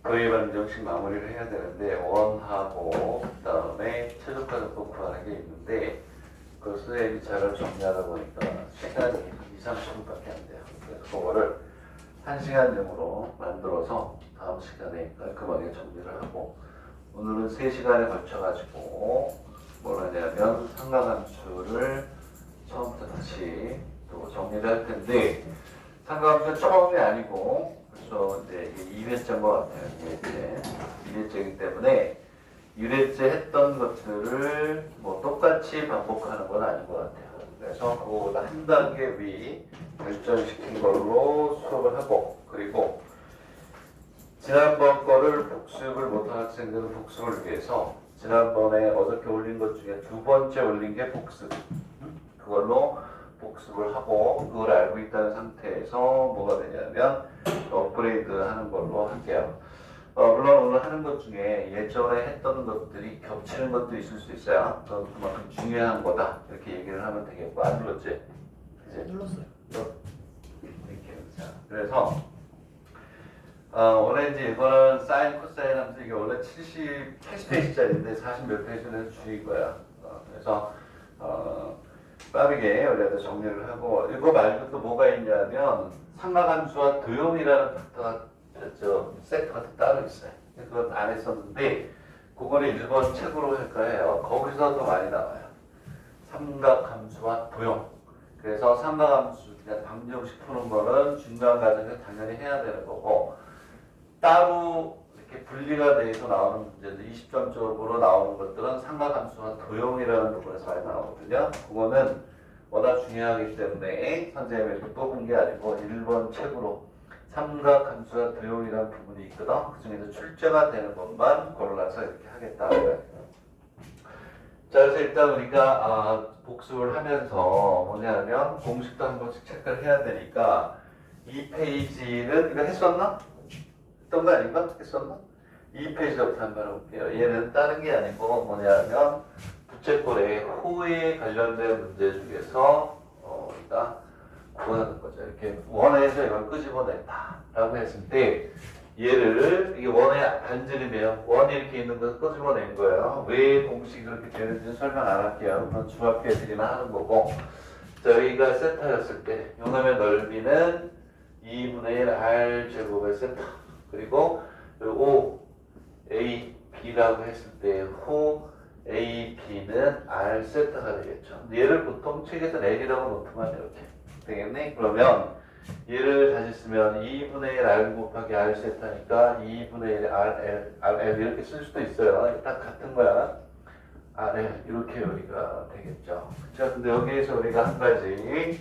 도입한 정식 마무리를 해야 되는데 원하고 그 다음에 최적화 정보 구하는 게 있는데 그 선생님이 자료를 정리하다 보니까 시간이 2, 30분밖에 안 돼요. 그래서 그거를 1시간용으로 만들어서 다음 시간에 깔끔하게 정리를 하고 오늘은 3시간에 걸쳐가지고 뭘 하냐면 상가함수를 처음부터 다시 또 정리를 할 텐데 상가함수는 처음이 아니고 그래서 이제 이게 2회째인 것 같아요. 2회째이기 때문에 1회째 했던 것들을 뭐 똑같이 반복하는 건 아닌 것 같아요. 그래서 그거보다 한 단계 위 발전시킨 걸로 수업을 하고 그리고 지난번 거를 복습을 못한 학생들은 복습을 위해서 지난번에 어저께 올린 것 중에 2번째 올린 게 복습 그걸로 복습을 하고 그걸 알고 있다는 상태에서 뭐가 되냐면 업그레이드 하는 걸로 할게요. 물론 오늘 하는 것 중에 예전에 했던 것들이 겹치는 것도 있을 수 있어요. 그건 그만큼 중요한 거다 이렇게 얘기를 하면 되겠고 안 눌렀지? 이제 눌렀어요. 이렇게 그래서 원래 이제 이거는 사인 코사인 하면서 이게 원래 80페이지짜리인데 40 몇 페이지는 줄인 거야. 그래서 빠르게 우리가 정리를 하고 이거 말고 또 뭐가 있냐면 삼각함수와 도형이라는 팩터가 섹터가 따로 있어요. 그건 안 했었는데 그거를 1번 책으로 할까 해요. 거기서 더 많이 나와요. 삼각함수와 도형. 그래서 삼각함수 그냥 방정식 푸는 거는 중간 과정에서 당연히 해야 되는 거고 따로 이렇게 분리가 돼서 나오는 문제들 20점적으로 나오는 것들은 삼각함수와 도형이라는 부분에서 많이 나오거든요. 그거는 워낙 중요하기 때문에 선생님이 이렇게 뽑은 게 아니고 1번 책으로 삼각함수와 도형이라는 부분이 있거든. 그 중에서 출제가 되는 것만 골라서 이렇게 하겠다. 자, 그래서 일단 우리가 복습을 하면서 뭐냐면 공식도 한 번씩 체크를 해야 되니까 이 페이지는 이거 했었나? 했던 거 아닌가? 했었나? 이 페이지부터 한번 해볼게요. 얘는 다른 게 아니고 뭐냐면 부채꼴의 호에 관련된 문제 중에서 우리가 구하는 거죠. 이렇게 원에서 이걸 끄집어냈다 라고 했을 때 얘를 이게 원의 반절이면 원이 이렇게 있는 것을 끄집어낸 거예요. 왜 공식이 그렇게 되는지는 설명 안 할게요. 그건 중학교 애들이나 하는 거고 자, 여기가 세타였을 때 요놈의 넓이는 2분의 1 r 제곱의 세타 그리고 O, A, B라고 했을 때 호 A, B는 R 세타가 되겠죠. 얘를 보통 책에서 L이라고 놓으면 이렇게 되겠네. 그러면 얘를 다시 쓰면 2분의 1 R 곱하기 R 세타니까 2분의 1 RL 이렇게 쓸 수도 있어요. 딱 같은 거야. RL 이렇게 여기가 되겠죠. 자, 근데 여기에서 우리가 한 가지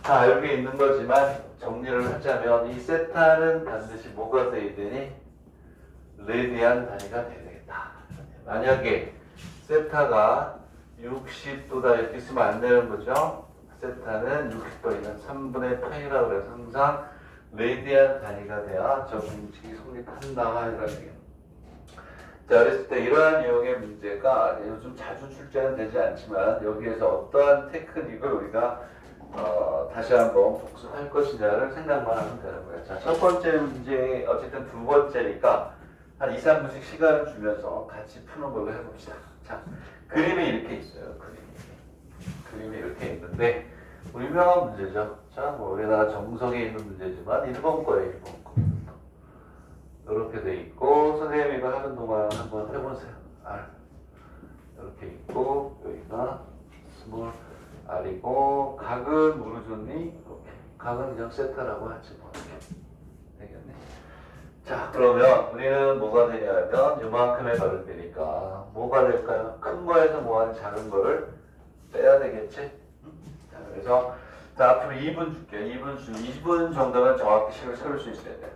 다 알고 있는 거지만 정리를 하자면 이 세타는 반드시 뭐가 돼야 되니? 레디안 단위가 돼야 되겠다. 만약에 세타가 60도다 이렇게 쓰면 안 되는 거죠. 세타는 60도이면 3분의 파이라고 해서 항상 레디안 단위가 돼야 저 공식이 성립한다 이런 얘기예요. 자, 그랬을 때 이러한 유형의 문제가 요즘 자주 출제는 되지 않지만 여기에서 어떠한 테크닉을 우리가 다시 한번 복습할 것이냐를 생각만 하면 되는 거예요. 자, 첫 번째 문제, 어쨌든 두 번째니까 한 2, 3분씩 시간을 주면서 같이 푸는 걸로 해봅시다. 자, 그림이 이렇게 있어요. 그림이 이렇게 있는데, 유명한 문제죠. 자, 뭐, 우리나라 정석에 있는 문제지만, 1번 거예요, 1번 거. 이렇게 돼 있고, 선생님이 이거 하는 동안 한번 해보세요. R. 이렇게 있고, 여기가 스몰 R이고, 각은 모르겠니? 이렇게. 각은 그냥 세타라고 하지 뭐. 이렇게. 되겠네. 자, 그러면 우리는 뭐가 되냐면 요만큼의 넓이니까 뭐가 될까요? 큰 거에서 뭐하는 작은 거를 빼야 되겠지? 자, 그래서 자, 앞으로 2분 줄게요. 2분 정도면 정확히 식을 세울 수 있어야 돼요.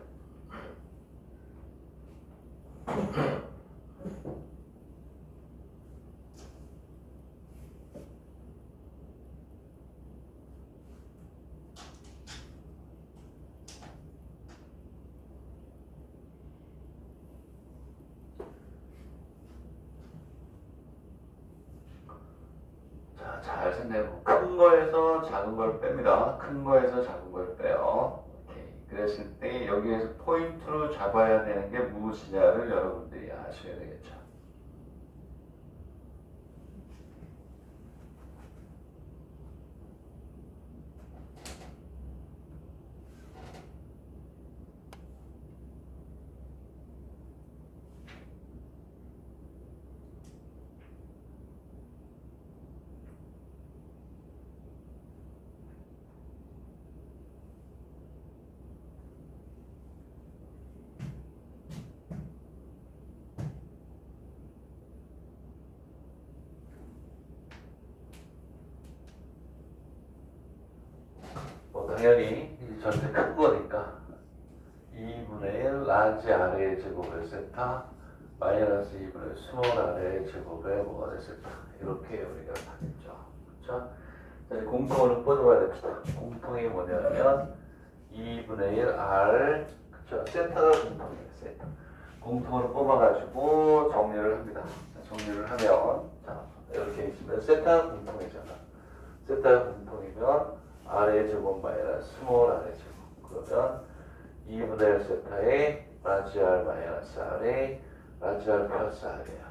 잘 생각해보고 큰 거에서 작은 걸 뺍니다. 큰 거에서 작은 걸 빼요. 오케이. 그랬을 때 여기에서 포인트로 잡아야 되는 게 무엇이냐를 여러분들이 아셔야 되겠죠. 당연히 전체 큰 거니까 2분의 1 라지 R의 제곱의 세타 마이너스 2분의 스몰 R의 제곱의 뭐가 됐을까 이렇게 우리가 하겠죠. 그렇죠? 공통으로 뽑아야 됩니다. 공통이 뭐냐면 2분의 1 R 그렇죠? 세타가 공통이에요. 세타. 공통으로 뽑아가지고 정리를 합니다. 정리를 하면 자, 이렇게 있으면 세타가 공통이잖아. 세타가 공통이면 R의 제곱 마이너스 스몰 R의 제곱 그러면 2분의 1 세타의 라지 R 마이너스 R의 라지 R 플러스 R이야.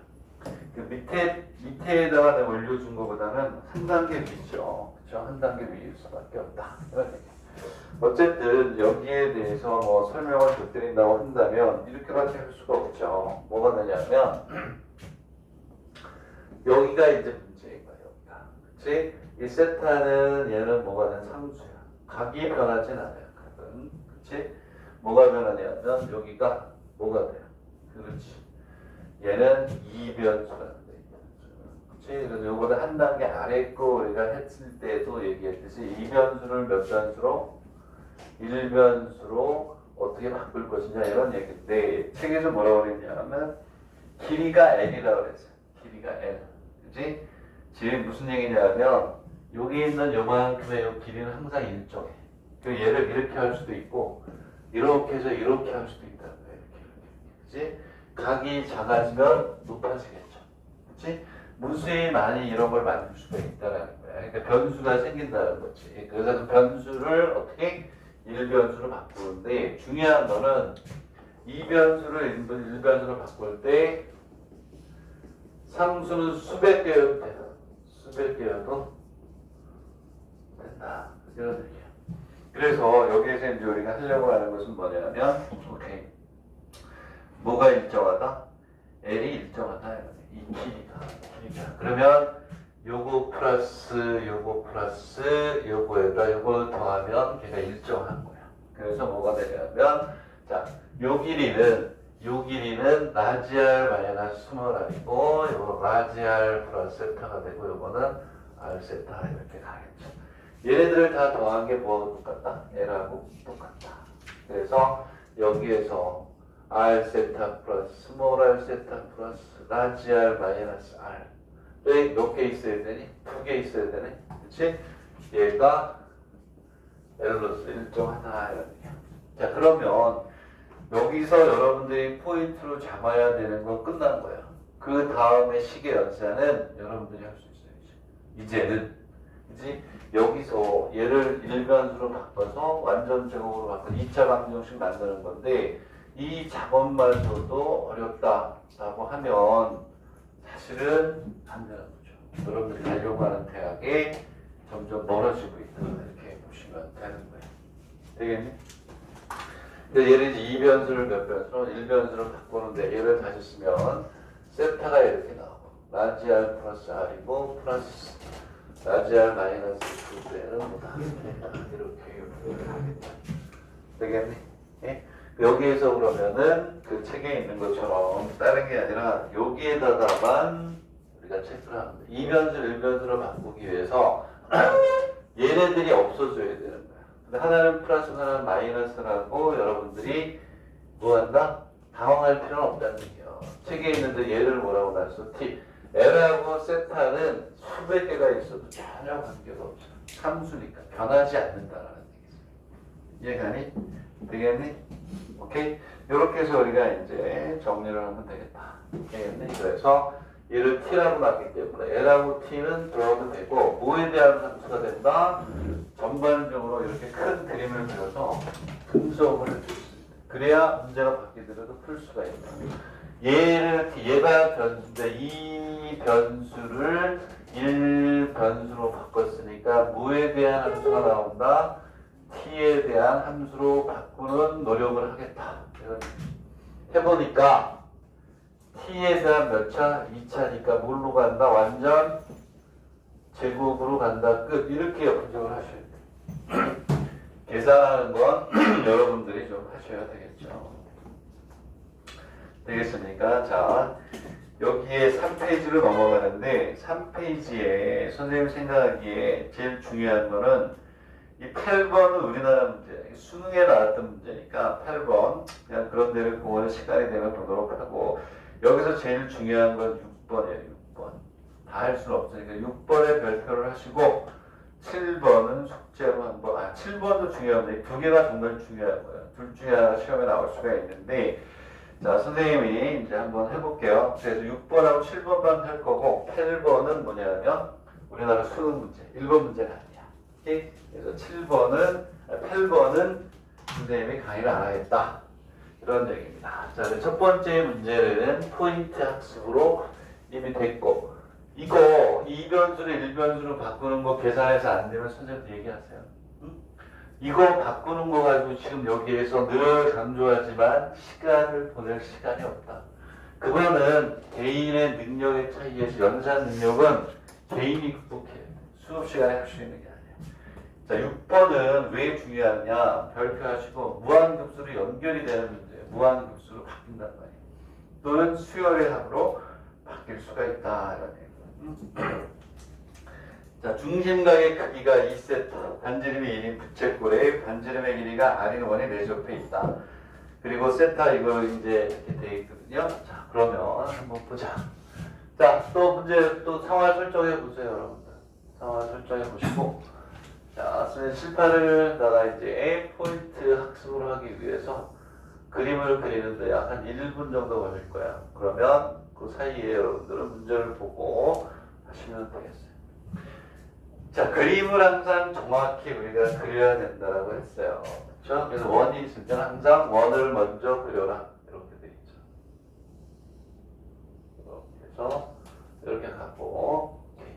그 밑에다가 내가 올려준 것보다는 한 단계 위죠. 그렇죠? 한 단계 위일 수밖에 없다. 이런 얘기. 어쨌든 여기에 대해서 뭐 설명을 곁들인다고 한다면 이렇게밖에 할 수가 없죠. 뭐가 되냐면 여기가 이제 문제인 거예요. 여기가. 그치? 이 세타는 얘는 뭐가 된 상수야. 각이 변하진 않아요. 각은. 그치? 뭐가 변하냐면 여기가 뭐가 돼요. 그렇지. 얘는 이변수라는 데 그치? 그래서 요거는 한 단계 아래 거 우리가 했을 때도 얘기했듯이 이변수를 몇 변수로? 1변수로 어떻게 바꿀 것이냐 이런 얘기인데 책에서 뭐라고 그랬냐면 길이가 L이라고 그랬어요. 길이가 L. 그치? 지금 무슨 얘기냐면 여기 있는 요만큼의 요 길이는 항상 일정해. 그 얘를 이렇게 할 수도 있고 이렇게 해서 이렇게 할 수도 있다는 거야. 이렇게. 그치? 각이 작아지면 높아지겠죠. 그치? 무수히 많이 이런 걸 만들 수가 있다는 거야. 그러니까 변수가 생긴다는 거지. 그래서 그 변수를 어떻게 1변수로 바꾸는데 중요한 거는 2변수를 1변수로 바꿀 때 상수는 수백 개여도 돼요. 수백 개여도 된다. 이런 얘기야. 그래서 여기에서 이제 우리가 하려고 하는 것은 뭐냐면 오케이. 뭐가 일정하다? L이 일정하다. 이 길이가. 그러면 요거 플러스 요거에다 요걸 더하면 걔가 일정한 거야. 그래서 뭐가 되냐면 자, 요 길이는 라지 R 마이너스 스몰 R이고 요거 라지 R 플러스 세타가 되고 요거는 R 세타 이렇게 가겠죠. 얘네들을 다 더한 게 뭐하고 똑같다? L하고 똑같다. 그래서 여기에서 R 세타 플러스 스몰 R 세타 플러스 라지 R 마이너스 R 몇 개 있어야 되니? 2개 있어야 되네. 그치? 얘가 L로서 일정하다 이런 얘기야. 자 그러면 여기서 여러분들이 포인트로 잡아야 되는 건 끝난 거야. 그 다음에 식의 연산은 여러분들이 할 수 있어요. 이제는 그치? 여기서 얘를 1변수로 바꿔서 완전 제곱으로 바꿔서 2차 방정식 만드는 건데 이 작업마저도 어렵다라고 하면 사실은 안 되는 거죠. 여러분들이 가려고 하는 대학에 점점 멀어지고 있다 이렇게 보시면 되는 거예요. 되겠니? 얘를 이제 2변수를 몇 변수로 1변수로 바꾸는데 얘를 다시 쓰면 세타가 이렇게 나오고 라지 R 플러스 R이고 플러스 라지 R 마이너스 2배는 뭐다 이렇게 하겠다. 되겠니? 예? 여기에서 그러면은 그 책에 있는 것처럼 다른 게 아니라 여기에다가만 우리가 체크를 하는데 2변수 1변수로 바꾸기 위해서 얘네들이 없어져야 되는 거야. 근데 하나는 플러스 하나는 마이너스라고 여러분들이 뭐 한다? 당황할 필요는 없다는 얘기야. 책에 있는데 얘를 뭐라고 놨어? T. L하고 세타는 수백 개가 있어도 전혀 관계가 없어. 함수니까 변하지 않는다라는 얘기지. 이해가니? 되겠니? 오케이? 이렇게 해서 우리가 이제 정리를 하면 되겠다. 되겠니? 그래서 얘를 t라고 놨기 때문에 l하고 t는 들어도 되고 뭐에 대한 함수가 된다? 전반적으로 이렇게 큰 그림을 그려서 분석을 해줄 수 있다. 그래야 문제가 바뀌더라도 풀 수가 있다. 얘가 변수인데 이 변수를 1변수로 바꿨으니까 무에 대한 함수가 나온다. t에 대한 함수로 바꾸는 노력을 하겠다. 해보니까 t에 대한 몇 차? 2차니까 뭘로 간다? 완전 제곱으로 간다. 끝. 이렇게 분석을 하셔야 돼요. 계산하는 건 여러분들이 좀 하셔야 되겠죠. 되겠습니까? 자, 여기에 3페이지로 넘어가는데 3페이지에 선생님 생각하기에 제일 중요한 거는 이 8번은 우리나라 문제, 수능에 나왔던 문제니까 8번 그냥 그런 데를 그거는 시간이 되면 보도록 하고 여기서 제일 중요한 건 6번이에요. 6번. 다 할 수는 없으니까 6번에 별표를 하시고 7번은 숙제로 한번 7번도 중요한데 두 개가 정말 중요한 거예요. 둘 중에 하나 시험에 나올 수가 있는데 자, 선생님이 이제 한번 해볼게요. 그래서 6번하고 7번만 할 거고 8번은 뭐냐면 우리나라 수능 문제, 1번 문제가 아니야. 오케이? 그래서 8번은 선생님이 강의를 안 하겠다. 이런 얘기입니다. 자, 첫 번째 문제는 포인트 학습으로 이미 됐고 이거 2변수를 1변수로 바꾸는 거 계산해서 안 되면 선생님도 얘기하세요. 응? 이거 바꾸는 거 가지고 지금 여기에서 늘 강조하지만 시간을 보낼 시간이 없다. 그거는 개인의 능력의 차이에서 연산 능력은 개인이 극복해야 돼. 수업 시간에 할 수 있는 게 아니야. 자, 6번은 왜 중요하냐? 별표하시고 무한급수로 연결이 되는 문제예요. 무한급수로 바뀐단 말이에요. 또는 수열의 합으로 바뀔 수가 있다. 이런 얘기. 자, 중심각의 크기가 2세트, 반지름이 1인 부채꼴에 반지름의 길이가 R인 원이 내접해 있다. 그리고 세타 이거 이제 이렇게 돼 있거든요. 자, 그러면 한번 보자. 자, 또 문제 또 상황 설정해 보세요, 여러분들. 상황 설정해 보시고, 자, 실파를 이제 포인트 학습을 하기 위해서 그림을 그리는데 약 한 1분 정도 걸릴 거야. 그러면 그 사이에 여러분들은 문제를 보고 하시면 되겠어요. 자, 그림을 항상 정확히 우리가 그려야 된다라고 했어요. 그렇죠? 그래서 원이 있을 때는 항상 원을 먼저 그려라. 이렇게 돼 있죠. 이렇게 해서 이렇게 가고, 오케이.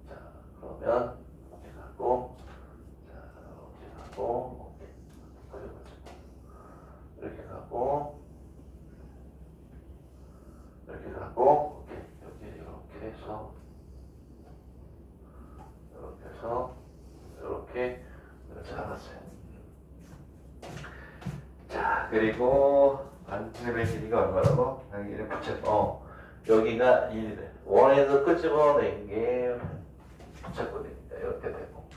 자, 그러면 이렇게 가고, 자, 이렇게 가고, 오케이. 그려가지고 이렇게 가고, 이렇게 가고, 오케이. 여기 이렇게 해서. 이렇게 잡았어요. 자, 그리고 반지름의 길이가 얼마라고? 여기를 여기가 1이래. 원에서 끄집어낸 게 부채꼴입니다. 이렇게 되고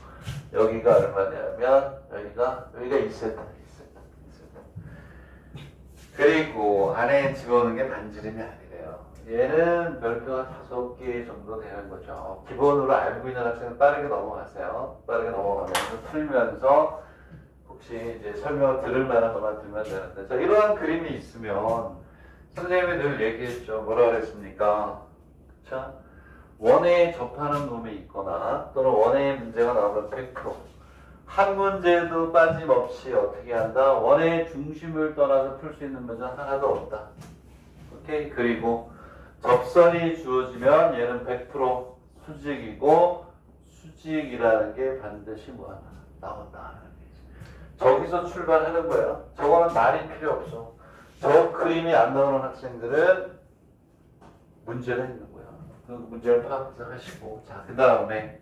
여기가 얼마냐면 여기가 2세트. 그리고 안에 집어넣는 게 반지름이 아니래요. 얘는 별표가 5개 정도 되는 거죠. 기본으로 알고 있는 학생은 빠르게 넘어가세요. 빠르게 넘어가면서 풀면서 혹시 이제 설명을 들을 만한 것만 들면 되는데, 자, 이러한 그림이 있으면 선생님이 늘 얘기했죠. 뭐라 그랬습니까? 자, 원에 접하는 놈이 있거나 또는 원에 문제가 나오면 100%. 한 문제도 빠짐없이 어떻게 한다? 원의 중심을 떠나서 풀 수 있는 문제 하나도 없다. 오케이? 그리고 접선이 주어지면 얘는 100% 수직이고 수직이라는 게 반드시 뭐하나 나온다. 저기서 출발하는 거야. 저거는 말이 필요 없어. 저 그림이 안 나오는 학생들은 문제가 있는 거야. 그 문제를 파악해서 하시고, 자, 그 다음에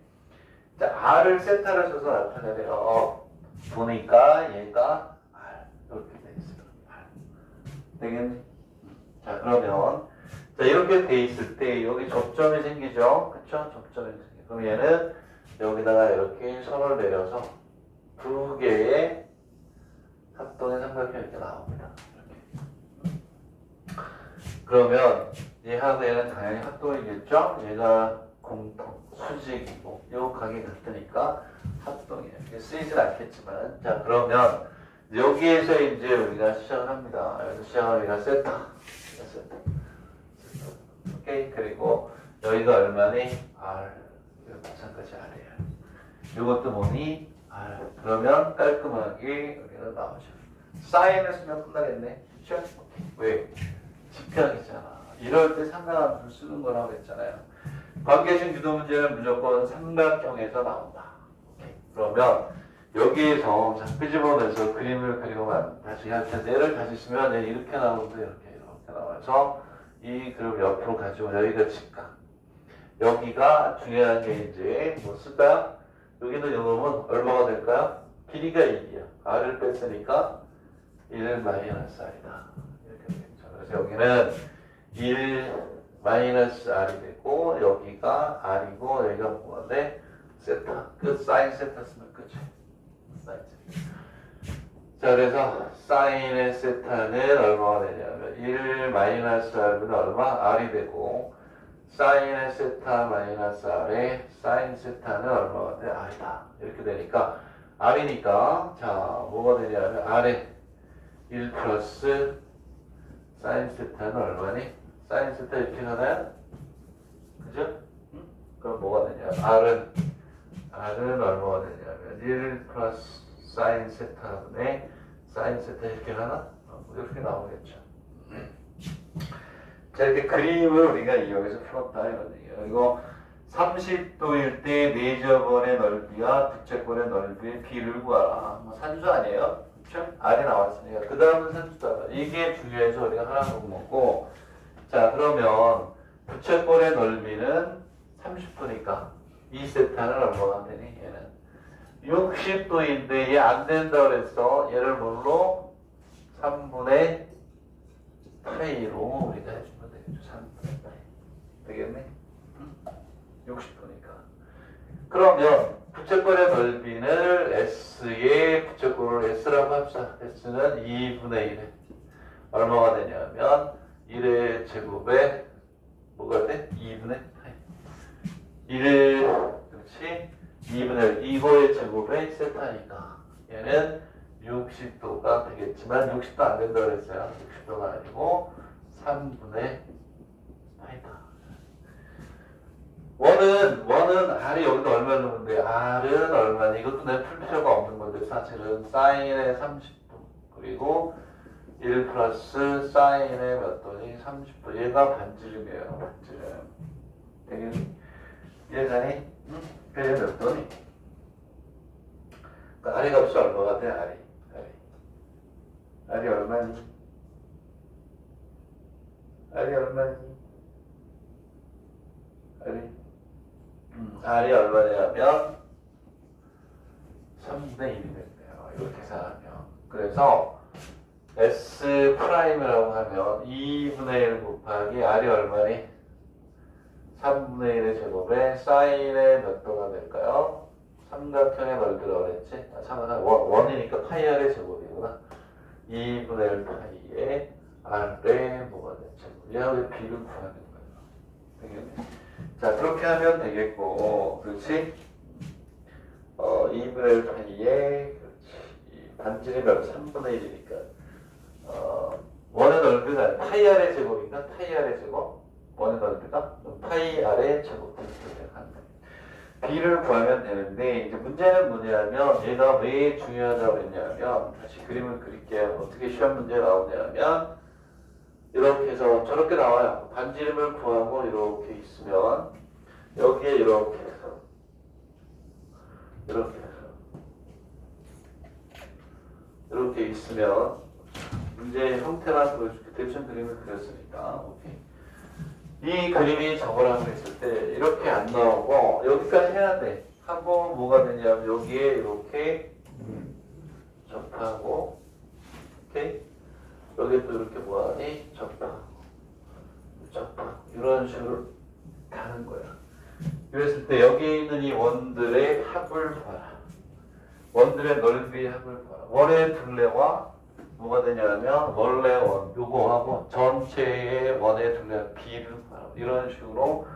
자, R을 세타를 써서 나타내래요. 보니까 얘가 R 이렇게 돼 있어요. R. 되겠니? 자, 그러면 자, 이렇게 돼 있을 때 여기 접점이 생기죠? 그쵸? 접점이 생겨. 그럼 얘는 여기다가 이렇게 선을 내려서 두 개의 합동의 삼각형이 이렇게 나옵니다. 이렇게. 그러면 얘하고 얘는 당연히 합동이겠죠? 얘가 공통, 수직이고 요 각이 같으니까 합동이에요. 이게 쓰이진 않겠지만, 자, 그러면 여기에서 이제 우리가 시작을 합니다. 여기서 시작을 우리가 세타. 오케이. 그리고 여기가 얼마니? R. 이거 마찬가지 R이에요. 이것도 뭐니? R. 그러면 깔끔하게 여기가 나오죠. 사인을 쓰면 끝나겠네. 그쵸? 왜? 직각이잖아. 이럴 때 삼각함수를 쓰는 거라고 했잖아요. 관계식 유도 문제는 무조건 삼각형에서 나온다. 오케이. 그러면 여기에서 자, 끄집어내서 그림을 그리고만 다시 할 텐데 얘를 다시 쓰면 이렇게 나오고 이렇게 나와서 이 그룹 옆으로 가지고 여기가 직각. 여기가 중요한 게 이제 뭐 쓸까요? 여기는 요놈은 얼마가 될까요? 길이가 2이야. R을 뺐으니까 1 마이너스 R이다. 이렇게 되겠죠. 그래서 여기는 1 마이너스 R이 되고 여기가 R이고 여기가 뭐인데 세타. 끝. 사인 세타 쓰면 끝이. 사인 세타. 자, 그래서 사인의 세타는 얼마가 되냐면 1 마이너스 R은 얼마? R이 되고 사인의 세타 마이너스 R의 사인 세타는 얼마가 돼? R이다. 이렇게 되니까 R이니까 자 뭐가 되냐면 R의 1 플러스 사인 세타는 얼마니? 사인 세타 이렇게 가나요? 그죠? 그럼 뭐가 되냐? R은 얼마가 되냐면 1 플러스 사인 세타분의 사인 세타 이렇게 가나? 이렇게 나오겠죠. 자, 이렇게 그림을 우리가 이용해서 풀었다 이거죠. 이거 30도일 때 내접원의 넓이와 부채꼴의 넓이의 비를 구하라. 뭐 산수 아니에요? 그렇죠? R이 나왔으니까 그 다음은 산수다. 이게 중요해서 우리가 하나 보고 먹고. 자, 그러면 부채꼴의 넓이는 30도니까 2세타는 얼마가 되니? 얘는 60도인데 얘 안 된다 그랬어. 얘를 뭘로? 3분의 파이로 우리가 해주면 되겠죠. 3분의 파이. 되겠네? 60도니까. 그러면 부채꼴의 넓이는 S의 부채꼴을 S라고 합시다. S는 2분의 1에 얼마가 되냐면 1의 제곱에 뭐가 돼? 2분의 파이. 1, 그렇지? 2분의 1, 이거의 제곱에 세타니까 얘는 60도가 되겠지만 60도 안 된다 그랬어요. 60도가 아니고 3분의 파이다. 원은 R이 여기도 얼마 정도인데 R은 얼마니? 이것도 내가 풀 필요가 없는 건데 사실은 사인의 30도 그리고 1 플러스 사인의 몇 도니? 30도. 얘가 반지름이에요. 반지름. 되겠니? 얘가니? 얘 몇 도니? 그러니까 R의 값이 얼마가 돼? R이 얼마니? R이 얼마니? R이 얼마냐면 3분의 1이 됐네요. 이렇게 계산하면. 그래서 S 프라임이라고 하면 2분의 1 곱하기 R이 얼마니? 3분의 1의 제곱에 사인의 몇 도가 될까요? 삼각형의 넓이라고 그랬지? 원이니까 파이 R의 제곱이구나. 2분의 1 파이에 R의 뭐가 됐지? 얘하고 비를 구하는 거예요. 되겠네. 자, 그렇게 하면 되겠고, 그렇지? 2분의 1 파이에, 그렇지. 반지름이 3분의 1이니까, 원의 넓이가 파이 R의 제곱인가? 파이 R의 제곱? 원의 넓이가? 파이 R의 제곱. B를 구하면 되는데, 이제 문제는 뭐냐면, 얘가 왜 중요하다고 했냐면, 다시 그림을 그릴게요. 어떻게 시험 문제 나오냐면, 이렇게 해서 저렇게 나와요. 반지름을 구하고 이렇게 있으면, 여기에 이렇게 해서, 이렇게 있으면, 문제의 형태만 보여줄게. 대충 그림을 그렸으니까. 오케이. 이 그림이 저거라고 했을 때 이렇게 안 나오고 여기까지 해야 돼. 하고 뭐가 되냐면 여기에 이렇게 접하고 오케이? 여기 또 이렇게 뭐하니? 접하고 이런 식으로 가는 거야. 그랬을 때 여기 있는 이 원들의 합을 봐라. 원들의 넓이의 합을 봐라. 원의 둘레와 뭐가 되냐면 원래 원 요거하고 전체의 원의 둘레 B를 봐라. 이런 식으로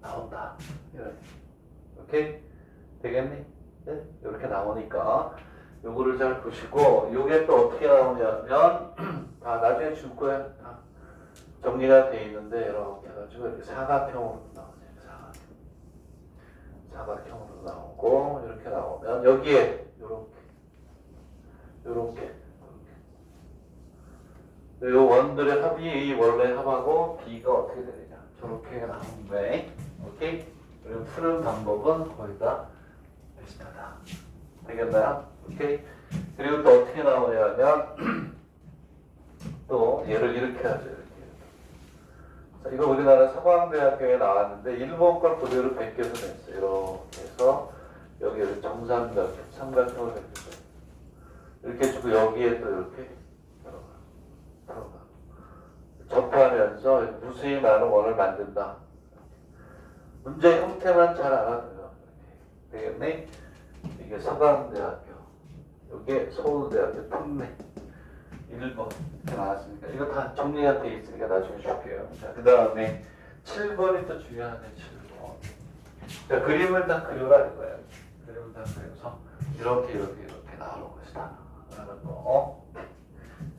나온다. 이런. 오케이? 되겠니? 네? 이렇게 나오니까 요거를 잘 보시고 요게 또 어떻게 나오냐면 다 나중에 줄 거야. 정리가 돼 있는데 이렇게 해가지고 이렇게 사각형으로 나오죠. 사각형으로 나오고 이렇게 나오면 여기에 요렇게 이 원들의 합이 이 원래 합하고 b가 어떻게 되느냐 저렇게 나오는데 오케이? 그리고 푸는 방법은 거의 다 비슷하다. 되겠나요? 오케이? 그리고 또 어떻게 나오냐면 또 얘를 이렇게 하죠. 이렇게. 자, 이거 우리나라 서강대학교에 나왔는데 일본 걸 그대로 베껴서 냈어요. 이렇게 해서 여기를 정삼각형, 삼각형을 베껴서 이렇게 주고 여기에 또 이렇게 들어가. 접하면서 무수히 많은 원을 만든다. 문제 형태만 잘 알아둬요. 되겠네? 이게 서강대학교, 이게 서울대학교 특례 1번 이렇게 나왔으니까 이거 다 정리가 돼 있으니까 나중에 줄게요. 자, 그 다음에 7번이 또 중요하네. 7번. 자, 그림을 다 그려라 이거야. 그림을 다 그려서 이렇게 나오는 것이다. 라는 거.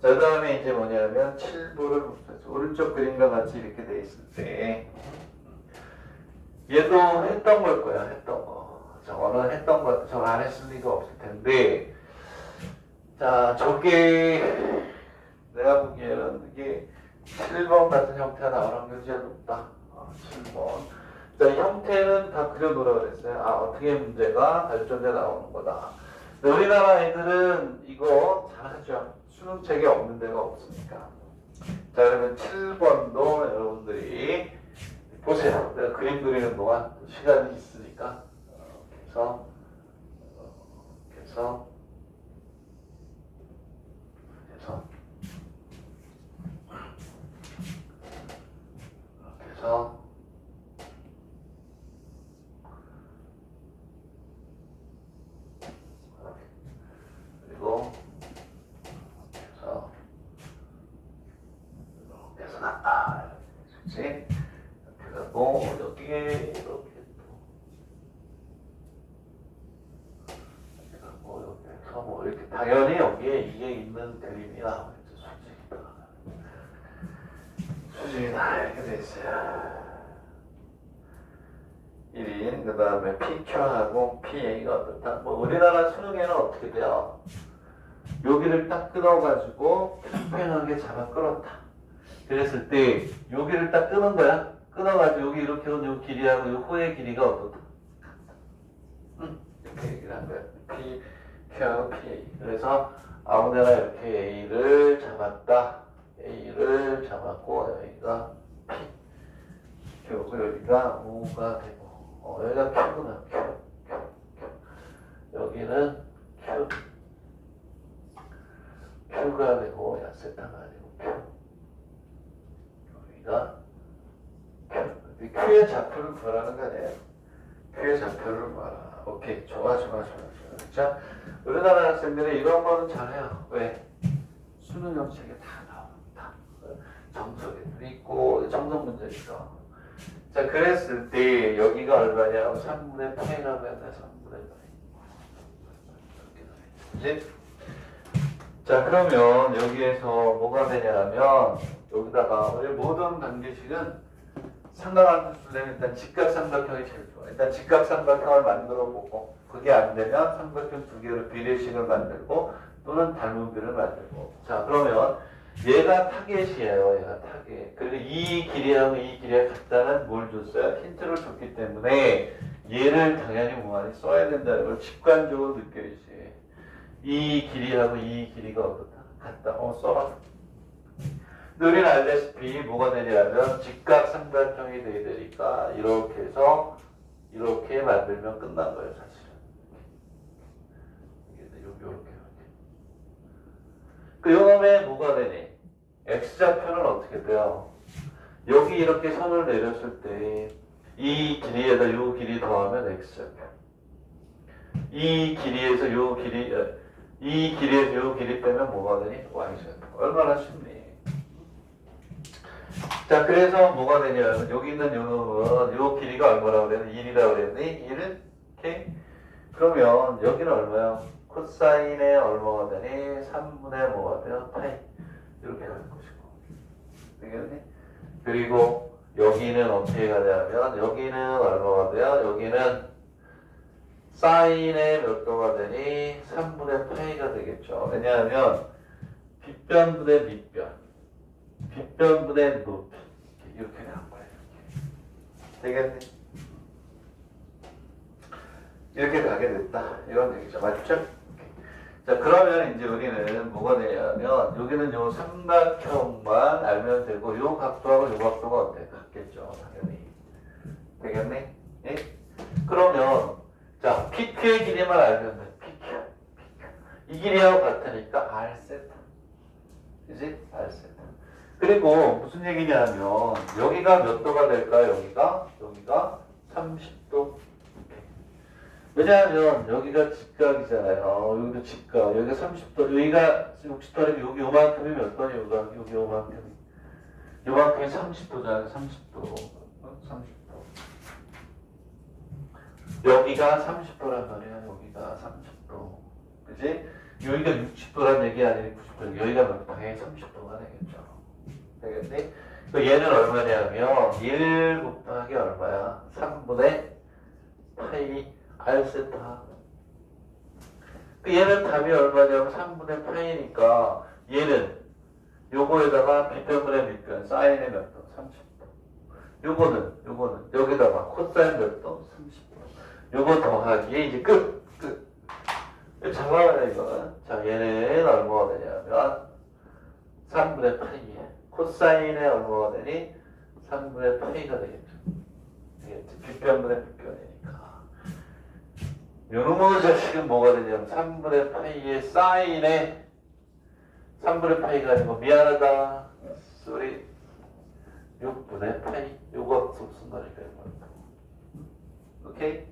자, 그 다음에 이제 뭐냐면 7번을 오른쪽 그림과 같이 이렇게 돼 있을 때 얘도 했던 걸 거야. 했던 거. 저거는 했던 거, 저거 안 했을 리가 없을 텐데 자, 저게 내가 보기에는 이게 7번 같은 형태가 나올 확률이 제일 높다. 7번. 자, 이 형태는 다 그려놓으라고 그랬어요. 아, 어떻게 문제가 발전돼 나오는 거다. 우리나라 애들은 이거 잘하죠. 수능책에 없는 데가 없으니까. 자, 그러면 7번도 여러분들이 보세요. 내가 그림 그리는 동안 시간이 있으니까. 그래서 그리고 이렇게 해서 났다. 그렇지? 그리고 여기에 이렇게 또 이렇게 해서 뭐 이렇게 당연히 여기에 이게 있는 그림이 나오겠죠. 수직이다 이렇게 돼 있어요. 1인 그 다음에 PQ하고 PA가 어떻다? 뭐 우리나라 수능에는 어떻게 돼요? 여기를 딱 끊어가지고 평평하게 잡아 끌었다. 그랬을 때 여기를 딱 끄는 거야. 끊어가지고 여기 이렇게 온 요 길이하고 요 호의 길이가 어떻다? 이렇게 얘기를 한 거야. PQ하고 PA. 그래서 아무데나 이렇게 A를 잡았다. A를 잡았고 여기가 P. 그리고 여기가 O가 되고 여기가 Q구나. Q. 여기는 Q가 되고 야세타가 아니고 Q. 여기가 Q의 좌표를 구하라는 거 아니에요? Q의 좌표를 구하라. 오케이. 좋아. 자, 우리나라 학생들이 이런 거는 잘해요. 왜? 수능 형식에 다 나옵니다. 정석에도 있고 정석 문제 있어. 자, 그랬을 때 여기가 얼마냐? 3분의 8이라고 해야 돼. 3분의 8. 이렇게 자, 그러면 여기에서 뭐가 되냐면 여기다가 우리 모든 관계식은 삼각함수 쓰려면 일단 직각삼각형이 제일 좋아. 일단 직각삼각형을 만들어 보고 그게 안 되면 삼각형 두 개로 비례식을 만들고 또는 닮은비를 만들고. 자, 그러면 얘가 타겟이에요. 얘가 타겟. 그리고 이 길이하고 이 길이가 같다는 뭘 줬어요? 힌트를 줬기 때문에 얘를 당연히 뭐하니 써야 된다는 걸 직관적으로 느껴야지. 이 길이하고 이 길이가 어떻다? 같다. 써라. 우리는 알다시피 뭐가 되냐면 직각삼각형이 돼야 되니까 이렇게 해서 이렇게 만들면 끝난 거예요, 사실은. 이렇게. 그 요놈에 뭐가 되니? x좌표는 어떻게 돼요? 여기 이렇게 선을 내렸을 때 이 길이에다 요 길이 더하면 x좌표. 이 길이에서 요 길이 빼면 뭐가 되니? y좌표. 얼마나 쉽니? 자, 그래서 뭐가 되냐면 여기 있는 요 놈은 요 길이가 얼마라고 그랬니? 1이라고 그랬니? 1? 오케이? 그러면 여기는 얼마야? 코사인에 얼마가 되니? 3분의 뭐가 돼요? 파이. 이렇게 될 것이고. 되겠니? 그리고 여기는 어떻게 가냐면 여기는 얼마가 돼요? 여기는 사인의 몇 도가 되니? 3분의 파이가 되겠죠. 왜냐하면 빗변분의 밑변, 빗변분의 높이 이렇게 간 거예요. 되겠니? 이렇게 가게 됐다. 이런 얘기죠. 맞죠? 자, 그러면 이제 우리는 뭐가 되냐면 여기는 요 삼각형만 알면 되고 요 각도하고 요 각도가 어때? 같겠죠. 당연히. 되겠니? 예? 그러면 자, PQ의 길이만 알면 돼. PQ. 이 길이하고 같으니까 R 세타. 그지? R 세타. 그리고 무슨 얘기냐면 여기가 몇 도가 될까요? 여기가 30도. 왜냐하면 여기가 직각이잖아요. 여기도 직각. 여기가 30도. 여기가 60도라면 여기 요만큼이 몇 도니? 여기 요만큼이. 요만큼이 30도잖아요. 30도. 30도. 여기가 30도란 말이야. 여기가 30도. 그지? 여기가 60도란 얘기 아니니 90도. 여기가 몇 당연히 30도가 되겠죠. 되겠니? 얘는 얼마냐면 1 곱하기 얼마야? 3분의 파이 R 세타. 얘는 답이 얼마냐면 3분의 파이니까 얘는 요거에다가 빗변분의 밑변 사인의 몇 도? 30도. 요거는 여기다가 코사인 몇 도? 30도. 요거 더하기 이제 끝. 잘 나와요 이거는. 자, 얘는 얼마가 되냐면 3분의 파이. 코사인의 얼마가 되니? 3분의 파이가 되겠죠. 빗변분의 밑변이니까. 요놈의 자식은 뭐가 되냐면 3분의 파이의 사인에 3분의 파이가 아니고 미안하다. 쏘리 6분의 파이. 요거 무슨 말일까요? 오케이?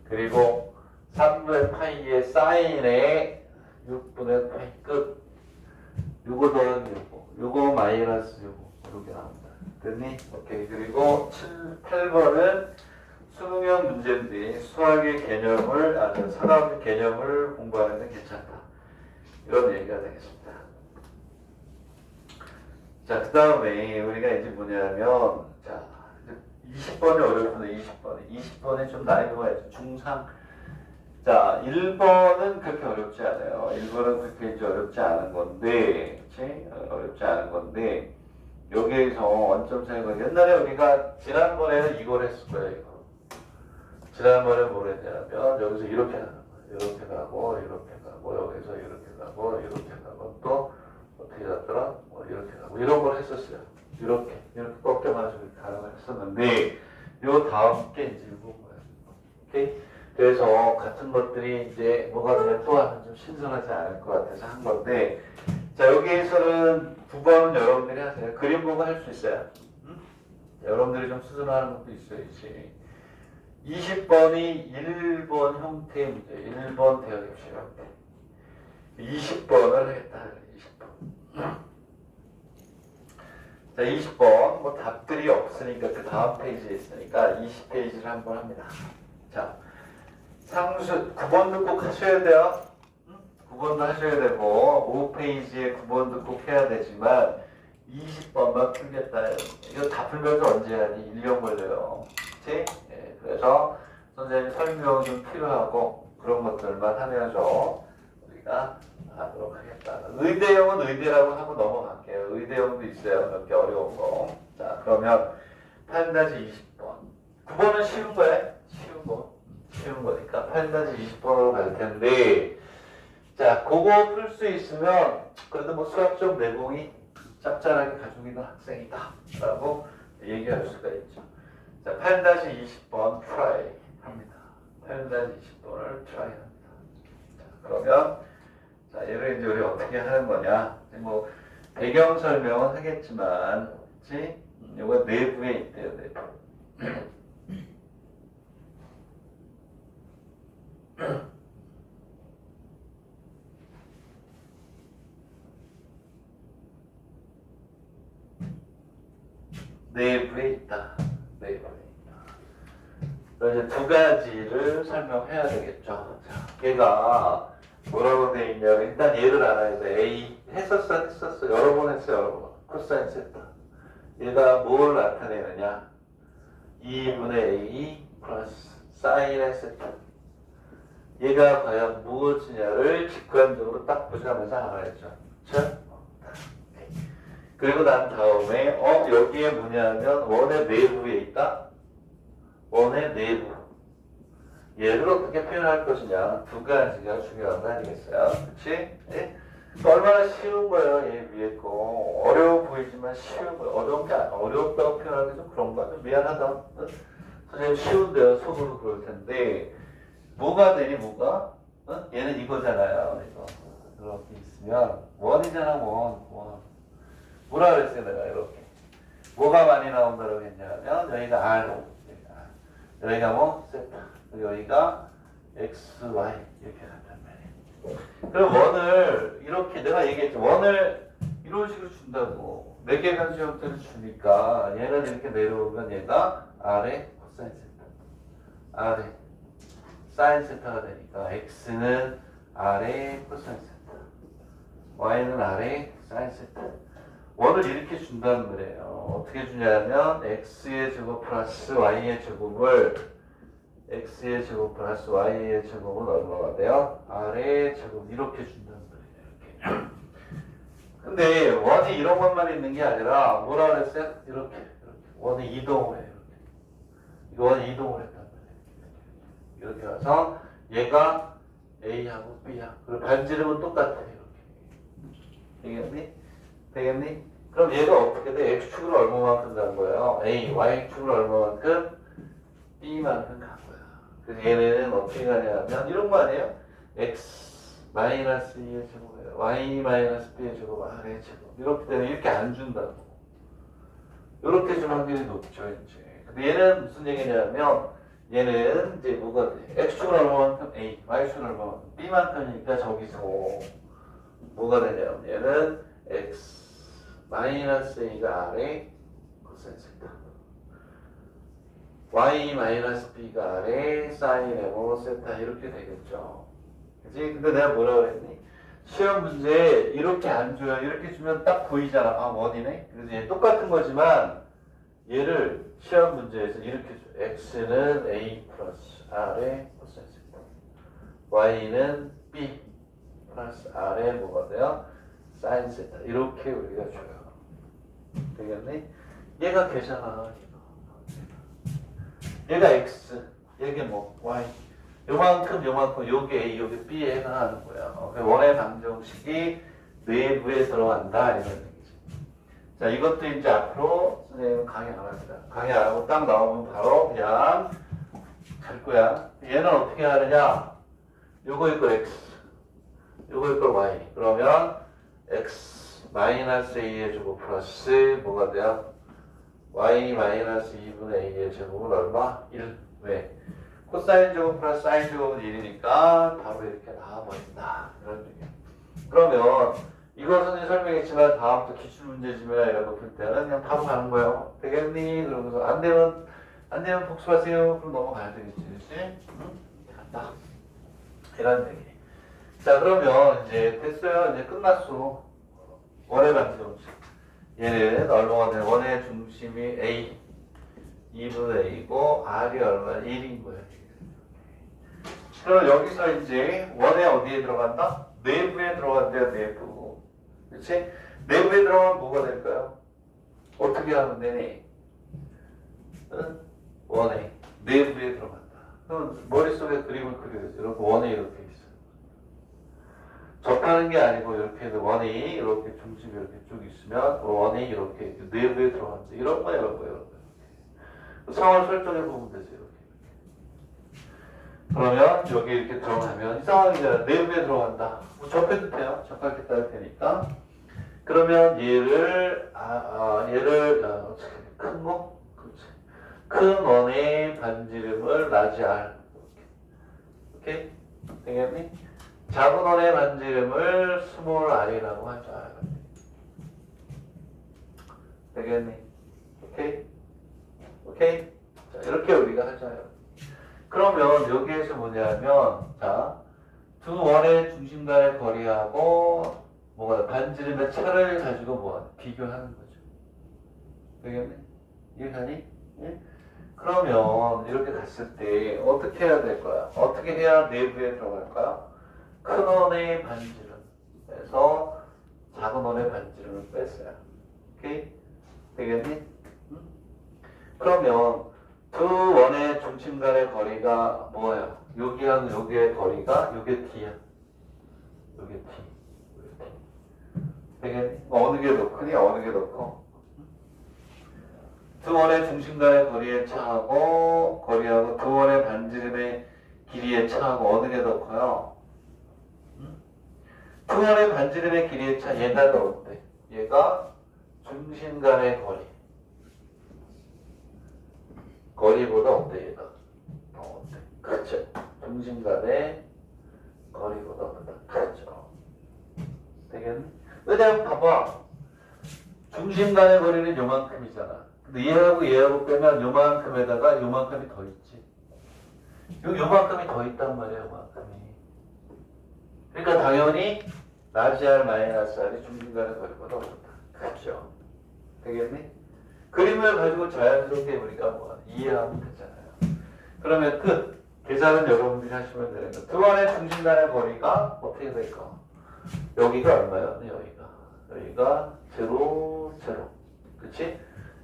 그리고 3분의 파이의 사인에 6분의 파이 끝. 요거 더하기 요거 마이너스 요게 나옵니다. 됐니? 오케이. 그리고 8번은 수능형 문제인데 수학의 개념을 산업의 개념을 공부하는 데 괜찮다. 이런 얘기가 되겠습니다. 자, 그 다음에 우리가 이제 뭐냐면 자, 20번이 어렵습니다. 20번이 좀 난이도가 있죠. 중상. 자, 1번은 그렇게 어렵지 않아요. 1번은 그렇게 이제 어렵지 않은 건데, 그치? 어렵지 않은 건데, 여기에서 원점 사용을, 옛날에 우리가 지난번에는 이걸 했을 거예요, 이거. 지난번에 뭘 했냐면, 여기서 이렇게 가는 거예요. 이렇게 가고, 여기서 이렇게 가고, 또, 어떻게 갔더라? 이렇게 가고, 이런 걸 했었어요. 이렇게 꺾여가지고 가는 걸 했었는데, 요 다음 게 이제 이건 거예요. 오케이? 그래서 같은 것들이 이제 뭐가 되면 또 하면 좀 신선하지 않을 것 같아서 한 건데, 자, 여기에서는 9번은 여러분들이 하세요. 그림 보고 할 수 있어요. 응? 여러분들이 좀 수준하는 것도 있어야지. 20번이 1번 형태의 문제, 1번 대학교실 형태. 20번을 하겠다. 20번. 자, 20번. 뭐 답들이 없으니까 그 다음 페이지에 있으니까 20페이지를 한번 합니다. 자. 상수 9번도 꼭 하셔야 돼요. 9번도 하셔야 되고 5페이지에 9번도 꼭 해야 되지만 20번만 풀겠다. 이거 다 풀면서 언제 하니? 1년 걸려요. 그치? 네, 그래서 선생님 설명이 좀 필요하고 그런 것들만 하면서 우리가 하도록 하겠다. 의대형은 의대라고 하고 넘어갈게요. 의대형도 있어요. 몇 개 어려운 거. 자, 그러면 8-20번. 9번은 쉬운 거예요. 쉬운 거니까 8-20번으로 갈 텐데, 자, 그거 풀 수 있으면 그래도 뭐 수학적 내공이 짭짤하게 가지고 있는 학생이다 라고 얘기할 수가 있죠. 자, 8-20번 try 합니다. 8-20번을 try 합니다. 자, 그러면 자, 얘를 이제 우리 어떻게 하는 거냐? 뭐 배경 설명은 하겠지만, 그치? 이거 내부에 있대요, 내부. 내부에 있다. 내부에 있다. 그래서 두 가지를 설명해야 되겠죠. 자, 얘가 뭐라고 돼 있냐면 일단 얘를 알아야 돼. A 했었어. 여러 번 했어요. 여러 번. 코사인 세타. 얘가 뭘 나타내느냐? 2분의 A 플러스 사인의 세타. 얘가 과연 무엇이냐를 직관적으로 딱 보자마자 알아야죠. 그렇죠? 그리고 난 다음에 여기에 뭐냐면 원의 내부에 있다. 원의 내부. 얘를 어떻게 표현할 것이냐. 두 가지가 중요한 거 아니겠어요? 그치? 예? 얼마나 쉬운 거예요, 얘 위에 거. 어려워 보이지만 쉬운 거예요. 어렵다고 표현하기 좀 그런가? 좀 미안하다. 응? 선생님 쉬운데요, 속으로 그럴 텐데. 뭐가 되니, 뭐가? 응? 얘는 이거잖아요, 이거. 이렇게 있으면. 원이잖아, 원. 뭐라 그랬어요, 내가 이렇게. 뭐가 많이 나온다고 했냐면, 여기가 R. 여기가 뭐? 세타. 여기가 X, Y. 이렇게 간단 말이에요. 그럼 원을 이렇게 내가 얘기했죠. 원을 이런 식으로 준다고. 4개의 수형태를 주니까 얘는 이렇게 내려오면 얘가 R의 코사인 세타. R의 사인 세타가 되니까 X는 R의 코사인 세타. Y는 R의 사인 세타. 원을 이렇게 준다는 거예요. 어떻게 주냐면 X의 제곱 플러스 Y의 제곱을 X의 제곱 플러스 Y의 제곱은 얼마가 돼요? R의 제곱 이렇게 준다는 거예요. 이렇게. 근데 원이 이런 것만 있는 게 아니라 뭐라 그랬어요? 이렇게. 원이 이동을 해요. 이거 원이 이동을 했단 말이에요. 이렇게 와서 얘가 A하고 B하고 그리고 반지름은 똑같아요. 이렇게. 되겠니? 그럼 얘가 어떻게 돼? X축으로 얼마만큼 간 거예요? A, Y축으로 얼마만큼? B만큼 간 거야. 그래서 얘는 어떻게 가냐면 이런 거 아니에요? X 마이너스 2의 제곱이에요. Y 마이너스 B의 제곱, R의 제곱. 이렇게 되면 이렇게 안 준다고. 이렇게 좀 확률이 높죠, 이제. 근데 얘는 무슨 얘기냐면 얘는 이제 뭐가 돼? X축으로 얼마만큼? A, Y축으로 얼마만큼? B만큼이니까 저기서 뭐가 되냐면 얘는 X 마이너스 A가 R의 코사인 세타. Y 마이너스 B가 R의 사인 M 세타 이렇게 되겠죠. 그치? 근데 내가 뭐라 그랬니? 시험 문제에 이렇게 안 줘요. 이렇게 주면 딱 보이잖아. 아, 원이네? 그래서 얘 똑같은 거지만 얘를 시험 문제에서 이렇게 줘. X는 A 플러스 R의 코사인 세타. Y는 B 플러스 R의 뭐가 돼요? 사인 세타. 이렇게 우리가 줘요. 되겠니? 얘가 되잖아. 얘가 X. 얘게 뭐? Y. 요만큼, 요게 A, 요게 B에 해당하는 거야. 원의 방정식이 내부에 들어간다. 이런 얘기지. 자, 이것도 이제 앞으로 선생님은 강의 안 합니다. 강의 안 하고 딱 나오면 바로 그냥 갈 거야. 얘는 어떻게 하느냐? 요거 이거 X. 요거 이거 Y. 그러면 X 마이너스 A의 제곱 플러스 뭐가 돼요? Y 마이너스 2분의 A의 제곱은 얼마? 1. 왜? 코사인 제곱 플러스 사인 제곱은 1이니까 바로 이렇게 나와버린다. 이런 얘기예요. 그러면 이것은 설명했지만 다음부터 기출문제집이나 이런 거 풀 때는 그냥 바로 가는 거예요. 되겠니? 그러면서 안 되면 복수하세요. 그럼 넘어가야 되겠지. 그렇지? 응? 간다. 이런 얘기. 자, 그러면 이제 됐어요. 이제 끝났어. 원의 방정식. 얘는 얼마가 되냐? 원의 중심이 A, 2분의 A고 R이 얼마? 1인 거예요. 그럼 여기서 이제 원의 어디에 들어간다? 내부에 들어간대요. 내부. 그렇지? 내부에 들어가면 뭐가 될까요? 어떻게 하면 되니? 응? 원의 내부에 들어간다. 그럼 머릿속에 그림을 그려야죠. 이렇게 원에 이렇게 있어요. 접하는 게 아니고 이렇게 원이 이렇게 중심이 이렇게 쭉 있으면 원이 이렇게 내부에 들어간다. 이런 거예요. 상황을 설정해 보면 되죠. 이렇게. 그러면 여기 이렇게 들어가면 이 상황이잖아. 내부에 들어간다. 뭐 접해도 돼요. 접할 때 따를 테니까. 그러면 얘를 큰 거? 그렇지. 큰 원의 반지름을 라지 R. 오케이? 되겠니? 작은 원의 반지름을 스몰 r이라고 하자. 되겠니? 오케이? 자, 이렇게 우리가 하자요. 그러면 여기에서 뭐냐면, 자, 두 원의 중심과의 거리하고, 반지름의 차를 가지고 비교하는 거죠. 되겠네? 이해가니? 예? 그러면 이렇게 갔을 때 어떻게 해야 될 거야? 어떻게 해야 내부에 들어갈까요? 큰 원의 반지름에서 작은 원의 반지름을 뺐어요. 오케이? 되겠니? 응? 그러면 두 원의 중심 간의 거리가 뭐예요? 여기하고 여기의 거리가 요게 T야. 요게 T. 되겠니? 어느 게 더 크니? 어느 게 더 커? 두 원의 중심 간의 거리의 차하고 거리하고 두 원의 반지름의 길이의 차하고 어느 게 더 커요? 두 원의 반지름의 길이의 차 얘가 더 어때? 얘가 중심 간의 거리보다 어때 얘가? 더 어때? 그렇죠. 중심 간의 거리보다 크죠. 되겠니? 왜냐면 봐봐. 중심 간의 거리는 요만큼이잖아. 근데 얘하고 빼면 요만큼에다가 요만큼이 더 있지. 요만큼이 더 있단 말이야, 요만큼이. 그러니까 당연히 라지 R 마이너스 R이 중심 간의 거리보다 어렵다. 그렇죠. 되겠니? 그림을 가지고 자연스럽게 우리가 뭐 이해하면 되잖아요. 그러면 끝. 계산은 여러분들이 하시면 되는 거. 두 원의 중심 간의 거리가 어떻게 될까? 여기가 얼마야? 여기가 0, 0. 그치?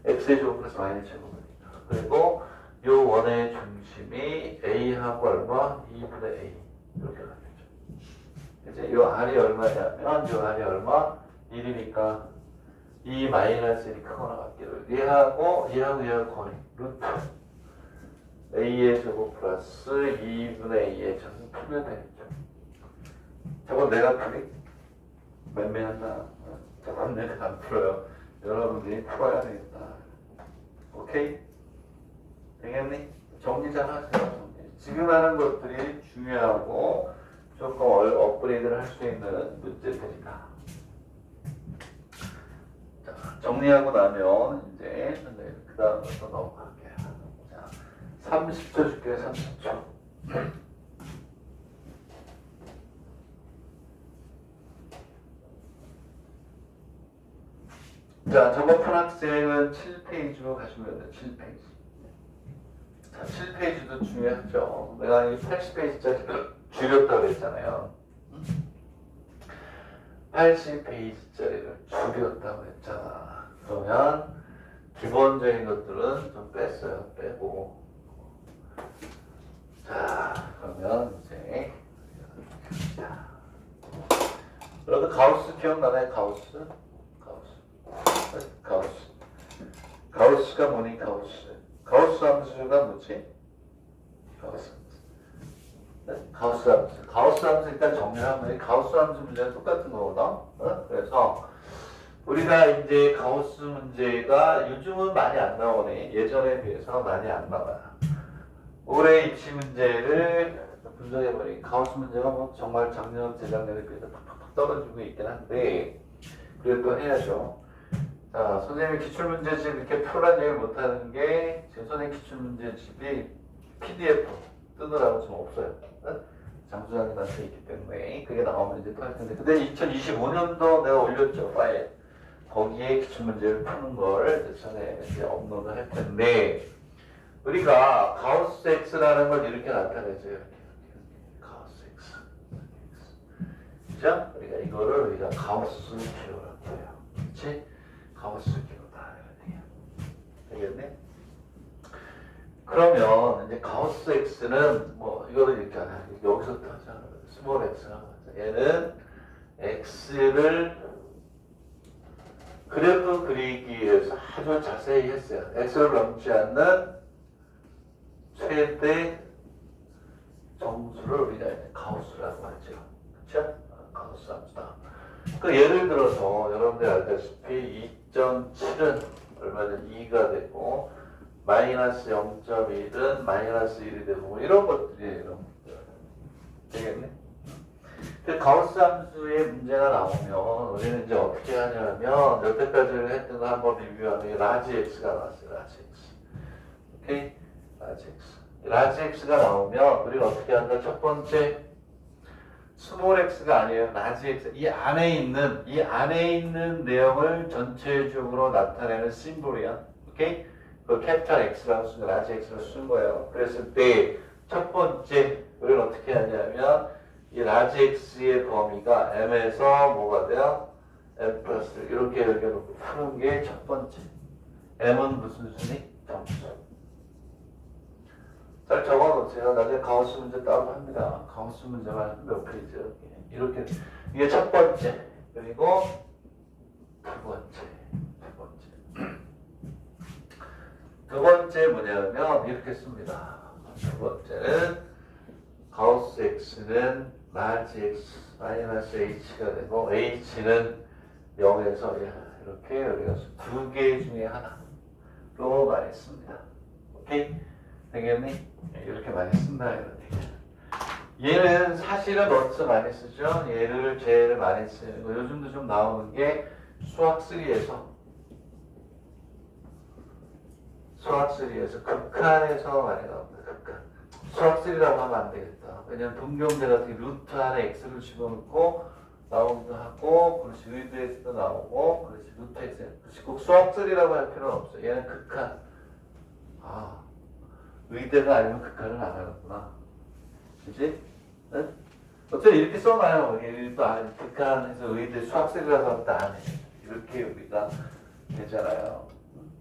x의 제곱 플러스 y의 제곱이니까. 그리고 요 원의 중심이 a하고 얼마? 2분의 a. 이렇게 가겠죠. 이제 요 r이 얼마냐면 요 r이 얼마? 1이니까 2 마이너스 1이 크거나 같기로. 얘하고 거리. 루트 a의 제곱 플러스 2분의 a의 제곱 풀면 되겠죠. 저건 내가 풀이? 맨매한다. 저건 내가 안 풀어요. 여러분들이 풀어야 되겠다. 오케이? 되겠니? 정리 잘 하세요. 정리. 지금 하는 것들이 중요하고 조금 업그레이드를 할 수 있는 문제들이다. 자, 정리하고 나면 이제 그 다음부터 넘어갈게요. 자, 30초 줄게요. 30초. 자, 저번 푼 학생은 7페이지로 가시면 돼요. 7페이지. 자, 7페이지도 중요하죠. 내가 이 80페이지짜리를 줄였다고 했잖아요. 80페이지짜리를 줄였다고 했잖아. 그러면 기본적인 것들은 좀 뺐어요. 빼고. 자, 그러면 이제 여러분 가우스 기억나나요? 가우스가 뭐니? 가우스 함수가 뭐지? 가우스 함수 일단 정리하면 가우스 함수 문제는 똑같은 거거든. 그래서 우리가 이제 가우스 문제가 요즘은 많이 안 나오네. 예전에 비해서 많이 안 나와요. 올해 입시 문제를 분석해버린 가우스 문제가 뭐 정말 작년, 재작년에 비해서 팍팍 떨어지고 있긴 한데 그래도 해야죠. 자, 선생님이 기출문제집 이렇게 표란 얘기를 못하는 게 지금 선생님 기출문제집이 PDF 뜨느라고 지금 없어요. 장수장님한테 있기 때문에 그게 나오면 이제 또 할 텐데 근데 2025년도 내가 올렸죠 파일 거기에 기출문제를 푸는 걸 이제 전에 이제 업로드 할 텐데 우리가 가우스 X라는 걸 이렇게 나타내죠. 이렇게. 가우스 X. 그죠? 우리가 이거를 우리가 가우스 기호라고 해요. 그치? 가우스 기호다. 되겠네? 그러면 이제 가우스 X는 뭐 이거를 이렇게 하나 여기서부터 하자. 스몰 X가 얘는 X를 그래프 그리기 위해서 아주 자세히 했어요. X를 넘지 않는 최대 정수를 우리가 가우스라고 하죠. 그렇죠? 가우스 함수다. 그 예를 들어서 여러분들 알다시피 2.7은 얼마든 2가 되고 마이너스 0.1은 마이너스 1이 되고 뭐 이런 것들이에요. 이런 것들. 되겠네? 그 가우스 함수의 문제가 나오면 우리는 이제 어떻게 하냐면 여태까지 했던 거 한번 리뷰하면 라지 X가 나왔어요. 라지 X. 오케이? 라지 X. 라지 X가 나오면 우리가 어떻게 한다? 첫 번째 스몰 x가 아니에요. 라지 x. 이 안에 있는 내용을 전체적으로 나타내는 심볼이야. 오케이? 그 캐피탈 x라고 쓴 거, 라지 x로 쓴 거예요. 그랬을 때 첫 번째 우리는 어떻게 하냐면 이 라지 x의 범위가 m에서 뭐가 돼요? m 플러스 이렇게 여겨놓고 푸는 게 첫 번째. m은 무슨 순위? 정수. 잘 적어놓으세요. 나중에 가우스 문제 따로 합니다. 가우스 문제만 몇 페이지 이렇게 이게 첫 번째. 그리고 두 번째. 두 번째 뭐냐면 이렇게 씁니다. 두 번째는 가우스 x는 라지 x 마이너스 h가 되고 h는 0에서 이렇게 여기가 두 개 중에 하나로 많이 씁니다. 오케이? 되겠니? 이렇게 많이 쓴다 이런 얘기야. 얘는 사실은 어디서 많이 쓰죠? 얘를 제일 많이 쓰는 거 요즘도 좀 나오는 게 수학 3에서 극한에서 많이 나옵니다. 극한. 수학 3라고 하면 안 되겠다. 왜냐면 분경제 같은 게 루트 안에 x를 집어넣고 나오기도 하고, 그렇지 의대에서도 나오고, 그렇지 루트 x. 그렇지 꼭 수학 3라고 할 필요는 없어. 얘는 극한. 의대가 아니면 극한은 안 하는구나. 그치? 응? 어차피 이렇게 써놔요. 극한에서 의대 수학 3라고 하면 다 안 해. 이렇게 우리가 되잖아요.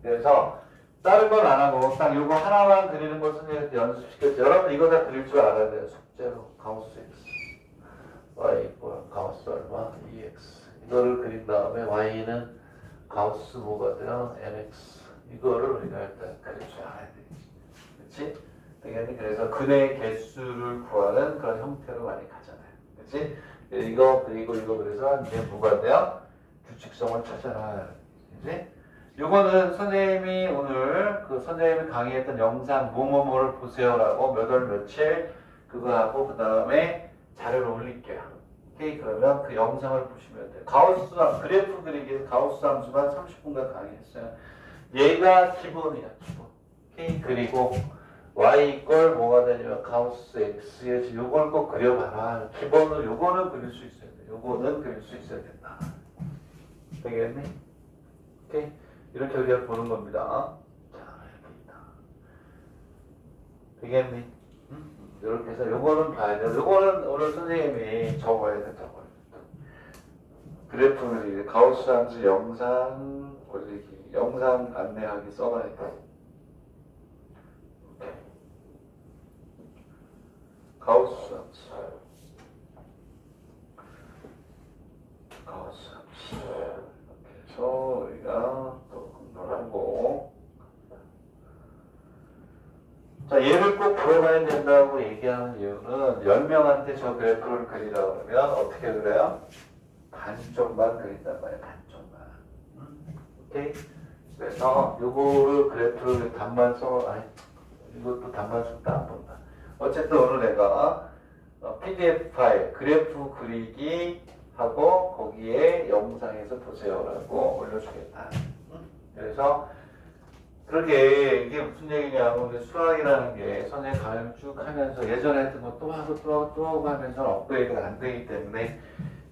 그래서 다른 건 안 하고 딱 요거 하나만 그리는 것은 연습시켰죠. 여러분 이거 다 그릴 줄 알아야 돼요. 숙제로. 가우스 x y 이꼴 가우스 얼마? 2x 이거를 그린 다음에 y는 가우스 뭐가 돼요? mx 이거를 우리가 일단 그릴 줄 알아야 되겠지. 그치? 되겠니? 그래서 근의 개수를 구하는 그런 형태로 많이 가잖아요. 그치? 이거 그리고 이거 그래서 이제 뭐가 돼요? 규칙성을 찾아라. 그치? 요거는 선생님이 오늘 그 선생님이 강의했던 영상 뭐뭐뭐를 보세요라고 몇 월 며칠 그거 하고 그 다음에 자료를 올릴게요. 오케이? 그러면 그 영상을 보시면 돼요. 가우스 그래프 그리기 가우스 함수만 30분간 강의했어요. 얘가 기본이야, 기본. 오케이? 그리고 y 이꼴 뭐가 되냐면 가우스 x의 요걸 꼭 그려봐라. 기본으로 요거는 그릴 수 있어야 돼. 요거는 그릴 수 있어야 된다. 되겠니? 오케이? 이렇게 우리가 보는 겁니다. 자, 되겠니? 이렇게 해서 요거는 봐야 돼. 요거는 오늘 선생님이 적어야 돼, 적어야 돼. 그래프를 이제 가우스 함수 영상 올리기, 영상 안내하기 써놔야 돼. 오케이. 가우스 함수. 가우스 함수. 이렇게 해서 우리가 또 공부하고. 자, 얘를 꼭 풀어봐야 된다고 얘기하는 이유는 10명한테 저 그래프를 그리라고 그러면 어떻게 그래요? 반쪽만 그린단 말이에요. 반쪽만. 오케이? 그래서 요거를 그래프를 단만 이것도 단만 썼다 안 본다. 어쨌든 오늘 내가 PDF 파일 그래프 그리기 하고 거기에 영상에서 보세요라고 올려주겠다. 그래서 그렇게 이게 무슨 얘기냐면 수학이라는 게 선생님 강의를 쭉 하면서 예전에 했던 거 또 하고 또 하고 또 하고 하면서 업그레이드가 안 되기 때문에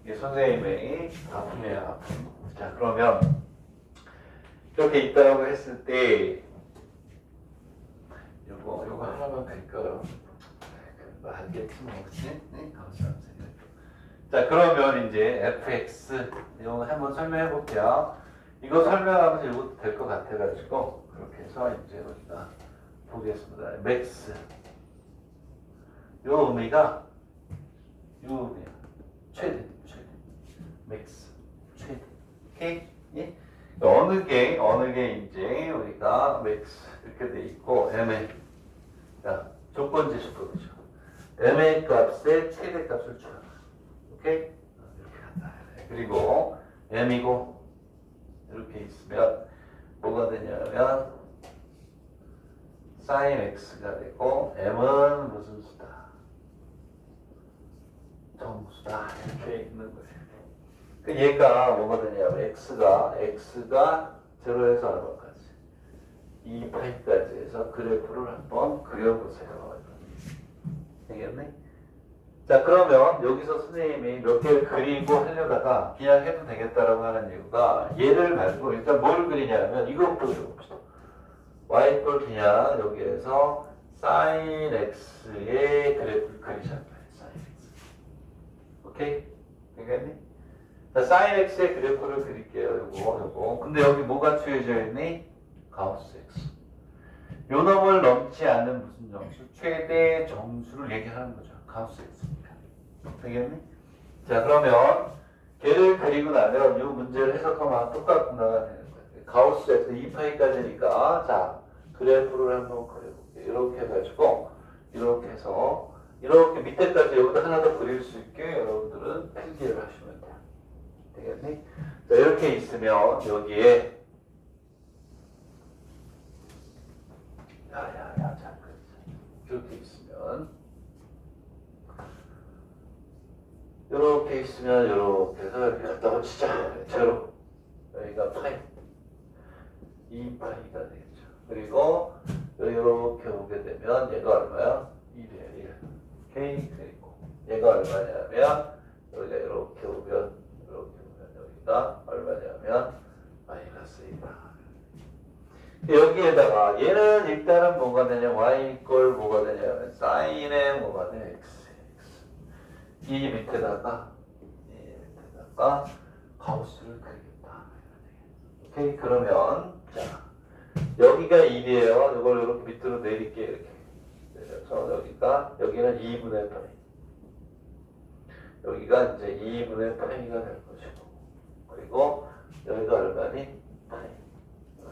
이게 선생님의 아픔이에요, 아픔. 자, 그러면 이렇게 있다고 했을 때 요거 하나만 그릴까요? 알겠지 뭐, 그치? 네, 감사합니다. 자, 그러면 이제 fx 이거 한번 설명해 볼게요. 이거 설명하면서 이것도 될 것 같아가지고 그렇게 해서 이제 우리가 보겠습니다. 맥스 요 의미가 최대 맥스 최대. 오케이? 예? 어느 게 이제 우리가 맥스 이렇게 돼 있고 m의 자 조건지 조건이죠. m의 값의 최대 값을 줘. 오케이? 이렇게 간다. 그리고 m이고 이렇게 있으면 뭐가 되냐면 sin x가 되고 m은 무슨 수다? 정수다. 이렇게 있는 거예요. 그 얘가 뭐가 되냐면 x가 0에서 얼마까지 2파이까지 해서 그래프를 한번 그려보세요. 되겠네? 자, 그러면 여기서 선생님이 몇 개를 그리고 하려다가 그냥 해도 되겠다라고 하는 이유가 얘를 가지고 일단 뭘 그리냐면 이것부터 그려봅시다. y꼴 그냥 여기에서 sin x의 그래프를 그리자는 거예요. sin x. 오케이? 되겠니? 자, sin x의 그래프를 그릴게요. 요거. 근데 여기 뭐가 추해져 있니? 가우스 x. 요 놈을 넘지 않는 무슨 정수? 최대 정수를 얘기하는 거죠. 가우스 x입니다. 되겠니? 자, 그러면 걔를 그리고 나면 이 문제를 해석하면 똑같구나가 되는 거예요. 가우스 x 2파이까지니까 자, 그래프를 한번 그려볼게요. 이렇게 해가지고 이렇게 해서 이렇게 밑에까지 여기다 하나 더 그릴 수 있게 여러분들은 필기를 하시면 돼요. 되겠니? 자, 이렇게 있으면 여기에 자, 이렇게 있으면 이렇게 있으면 이렇게 해서 이렇게 갖다가 치자. 제로. 여기가 파이. 2파이가 되겠죠. 그리고 이렇게 오게 되면 얘가 얼마야? 1이에요. 1. 오케이. 그리고 얘가 얼마냐면 여기가 이렇게 오면 여기가 얼마냐면 마이너스 1이다. 여기에다가 얘는 일단은 뭐가 되냐? y 이꼴 뭐가 되냐면 사인에 뭐가 돼? x. 이 밑에다가 가우스를 그리겠다. 오케이. 그러면 자, 여기가 1이에요. 이걸 이렇게 밑으로 내릴게. 이렇게 내려서 여기는 2분의 파이. 여기가 이제 2분의 파이가 될 것이고, 그리고 여기가 얼마니? 파이가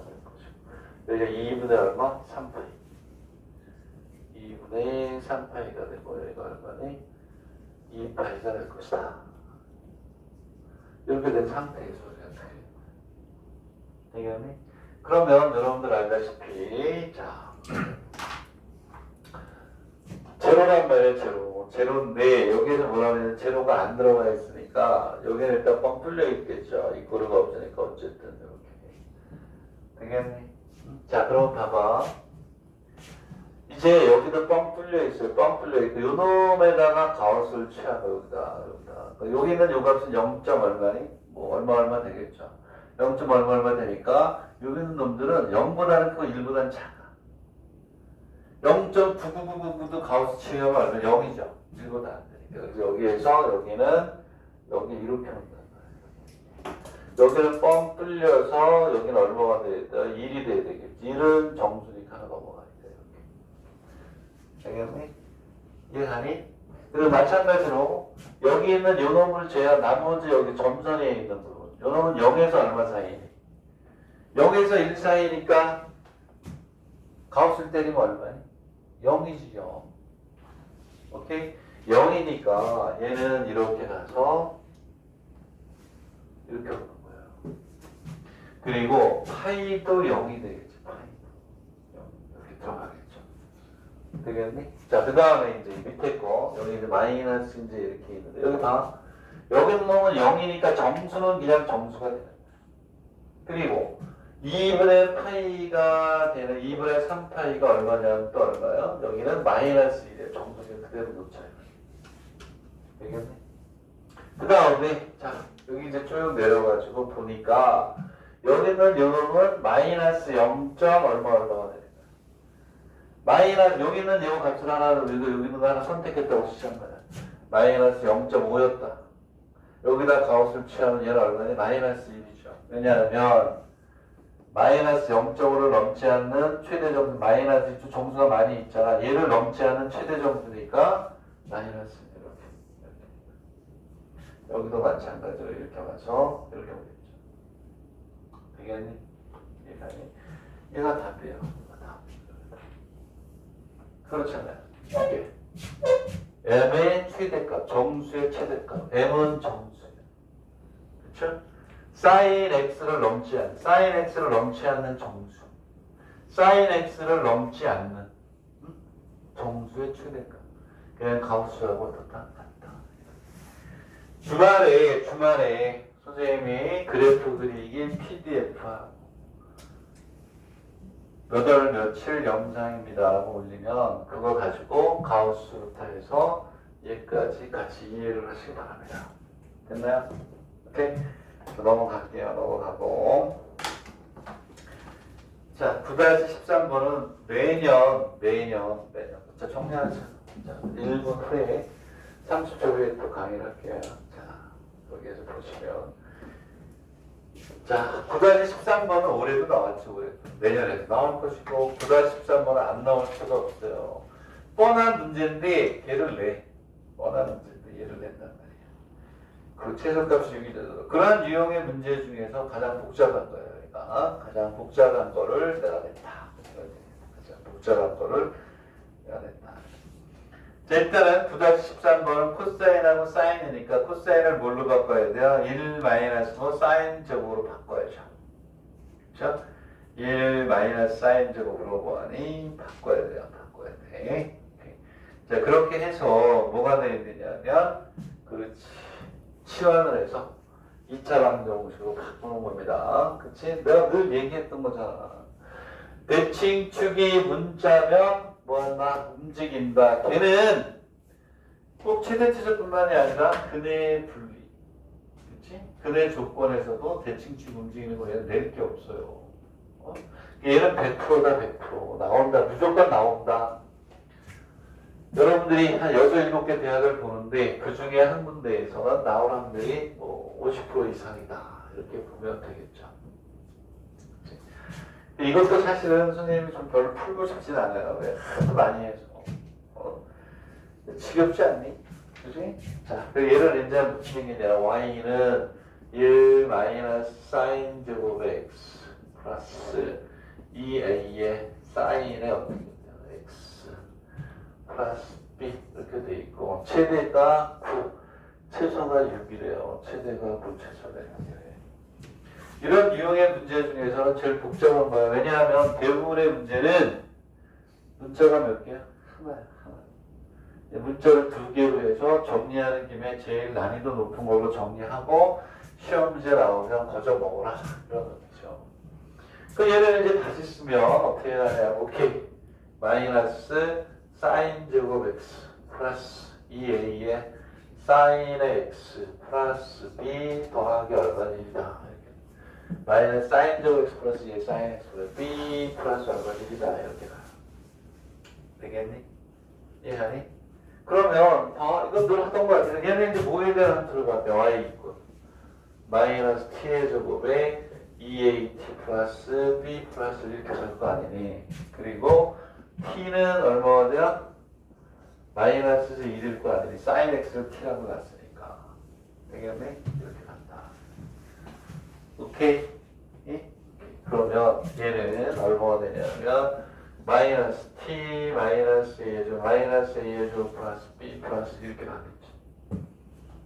될 것이고, 여기가 2분의 얼마? 3파이. 2분의 3파이가 되고, 여기가 얼마니? 2파이가 될 것이다. 이렇게 된 상태에서 되겠니? 그러면 여러분들 알다시피 자 제로란 말이에요. 제로인데 여기에서 뭐라면 제로가 안 들어가 있으니까 여기는 일단 뻥 뚫려 있겠죠. 이 고르가 없으니까 어쨌든 이렇게 되겠니? 자, 그럼 봐봐. 이제 여기도 뻥 뚫려 있어요. 뻥 뚫려 있고 요 놈에다가 가우스를 취하고 여기다. 여기는 요 값은 0. 얼마니? 뭐 얼마 되겠죠. 0. 얼마 되니까 여기 있는 놈들은 0보다는 크고 1보다는 작아. 0.99999도 가우스 취하면 얼마? 0이죠. 1보다 안 되니까. 그래서 여기에서 여기는 여기 이렇게 한다. 여기는 뻥 뚫려서 여기는 얼마가 되겠다? 1이 돼야 되겠지. 1은 정수니까 하나 넘어가니까 이렇게. 알겠니? 이해가니? 그리고 마찬가지로 여기 있는 요 놈을 제외한 나머지 여기 점선에 있는 부분. 요 놈은 0에서 얼마 사이니? 0에서 1 사이니까 가우스를 때리면 얼마니? 0이지 0. 오케이? 0이니까 얘는 이렇게 가서 이렇게 오는 거예요. 그리고 파이도 0이 되겠지. 파이도 0 이렇게 들어가겠죠. 되겠니? 자, 그 다음에 이제 밑에 거 여기 이제 마이너스 이제 이렇게 있는데 여기 봐. 여기 놈은 0이니까 정수는 그냥 정수가 되는 거야. 그리고 2분의 파이가 되는 2분의 3파이가 얼마냐면 또 얼마야? 여기는 마이너스 1이에요. 정수를 그대로 놓쳐요. 되겠니? 그 다음에 자, 여기 이제 쭉 내려가지고 보니까 여기는 요 놈은 마이너스 0. 얼마가 되는 거야. 마이너스 여기는 요 값을 하나 여기는 하나 선택했다고 치자는 거야. 마이너스 0.5였다. 여기다 가우스를 취하면 얘는 얼마냐? 마이너스 1이죠. 왜냐하면 마이너스 0.5를 넘지 않는 최대 정수, 마이너스 정수가 많이 있잖아. 얘를 넘지 않는 최대 정수니까 마이너스 이렇게. 여기도 마찬가지로 이렇게 와서 이렇게 오겠죠. 되겠니? 얘가 답이에요. 그렇잖아요. 이게 m의 최대값, 정수의 최대값. m은 정수예요. 그렇죠? sin x를 넘지 않는 정수. sin x를 넘지 않는 정수의 최대값. 그냥 가우스하고 똑같다. 주말에 선생님이 그래프 그리기 PDF하고 몇 월 며칠 영상입니다 하고 올리면 그거 가지고 가우스부터 해서 얘까지 같이 이해를 하시기 바랍니다. 됐나요? 오케이? 넘어갈게요. 넘어가고. 자, 9-13번은 매년. 자, 정리하자. 자, 1분 후에 30초 후에 또 강의를 할게요. 자, 여기에서 보시면. 자, 9-13번은 올해도 나왔죠. 올해도. 내년에도 나올 것이고, 9-13번은 안 나올 수가 없어요. 뻔한 문제인데 얘를 내. 뻔한 문제인데 얘를 낸단 말이야. 그 최소값이 6이 되도록. 그러한 유형의 문제 중에서 가장 복잡한 거예요. 그러니까 가장 복잡한 거를 내가 냈다. 가장 복잡한 거를 내가 냈다. 자, 일단은 9-13번은 코사인하고 사인이니까 코사인을 뭘로 바꿔야 돼요? 1-뭐 사인 제곱으로 바꿔야죠. 그렇죠? 1-사인 제곱으로 뭐하니? 바꿔야 돼요. 바꿔야 돼. 자, 그렇게 해서 뭐가 되어야 되냐면, 그렇지. 치환을 해서 2차 방정식으로 바꾸는 겁니다. 그치? 내가 늘 얘기했던 거잖아. 대칭축이 문자면 뭐하나? 움직인다. 걔는 꼭 최대치적뿐만이 아니라 근의 분리. 그치? 근의 조건에서도 대칭축 움직이는 거 얘는 낼 게 없어요. 얘는 100%다 100%. 나온다. 무조건 나온다. 여러분들이 한 6, 7개 대학을 보는데 그 중에 한 군데에서는 나온 학생들이 뭐 50% 이상이다. 이렇게 보면 되겠죠. 이것도 사실은 선생님이 좀 별로 풀고 싶진 않아요. 왜? 하도 많이 해서. 지겹지 않니? 그지? 자, 그 얘를 이제 무슨 얘기냐. y는 1-sin 제곱 x 플러스 2a의 사인의 어떻게 돼요? x 플러스 b 이렇게 돼 있고 최대가 9, 최소가 6이래요. 최대가 9, 최소가 6이래. 이런 유형의 문제 중에서는 제일 복잡한 거예요. 왜냐하면 대부분의 문제는 문자가 몇 개야? 하나야. 문자를 2개로 해서 정리하는 김에 제일 난이도 높은 걸로 정리하고 시험 문제 나오면 거저 먹어라. 이런 거죠. 그 얘를 이제 다시 쓰면 어떻게 하냐. 오케이. 마이너스 사인 제곱 x 플러스 2a의 사인의 x 플러스 b 더하기 얼마입니다. 마이너스 사인 제곱 x 플러스 2의 사인 x 플러스 b 플러스 얼마입니다. 이렇게 가. 되겠니? 이해하니? 그러면 이건 늘 하던 거 같아요. 얘는 이제 뭐에 대한 함수를 받냐. y 있고 마이너스 t의 제곱에 2at 플러스 b 플러스 이렇게 될 거 아니니. 그리고 t는 얼마가 돼요? 마이너스 1일 거 아니니. sin x를 t라고 놨으니까. 되겠니? 이렇게 간다. 오케이? 그러면 얘는 얼마가 되냐면 마이너스 t 마이너스 a죠. 마이너스 a죠. 플러스 b 플러스 이렇게 가겠지.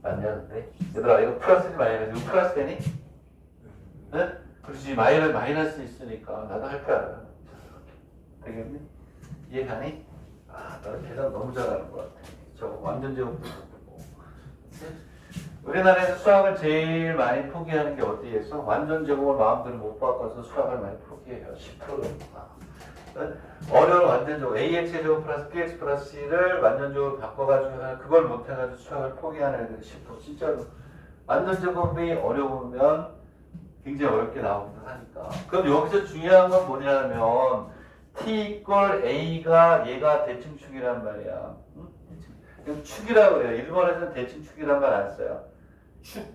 맞냐 근데? 얘들아 이거 플러스지 마이너스 이거 플러스 되니? 응? 그렇지. 마이너스 있으니까 나도 할 줄 알아. 되겠니? 이해가니? 너는 계산 너무 잘하는 것 같아. 저거 완전 제곱 부르고. 우리나라에서 수학을 제일 많이 포기하는 게 어디에서? 완전 제곱을 마음대로 못 바꿔서 수학을 많이 포기해요. 10%가. 어려운 완전 제곱, ax 제곱 플러스 bx 플러스 c를 완전 제곱으로 바꿔가지고 그걸 못해가지고 수학을 포기하는 애들이 10% 진짜로. 완전 제곱이 어려우면 굉장히 어렵게 나오기도 하니까. 그럼 여기서 중요한 건 뭐냐면 t 이꼴 a가 얘가 대칭축이란 말이야. 응? 대칭. 축이라고 그래요. 일본에서는 대칭축이란 말 안 써요. 축.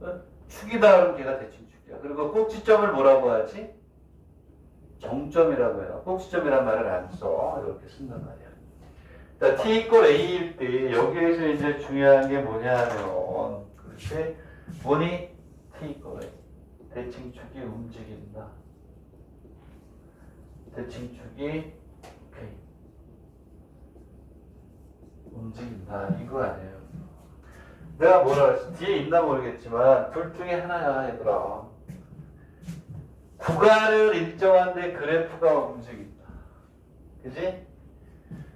응? 축이다 그러면 걔가 대칭축이야. 그리고 꼭지점을 뭐라고 하지? 정점이라고 해요. 꼭지점이란 말을 안 써. 이렇게 쓴단 말이야. 자, t 이꼴 a일 때 여기에서 이제 중요한 게 뭐냐면 그렇지? 뭐니? t 이꼴 a. 대칭축이 움직인다. 대칭축이 오케이. 움직인다. 이거 아니에요. 내가 뭐라 그랬어? 뒤에 있나 모르겠지만 둘 중에 하나야 얘들아. 구간을 일정한데 그래프가 움직인다. 그지?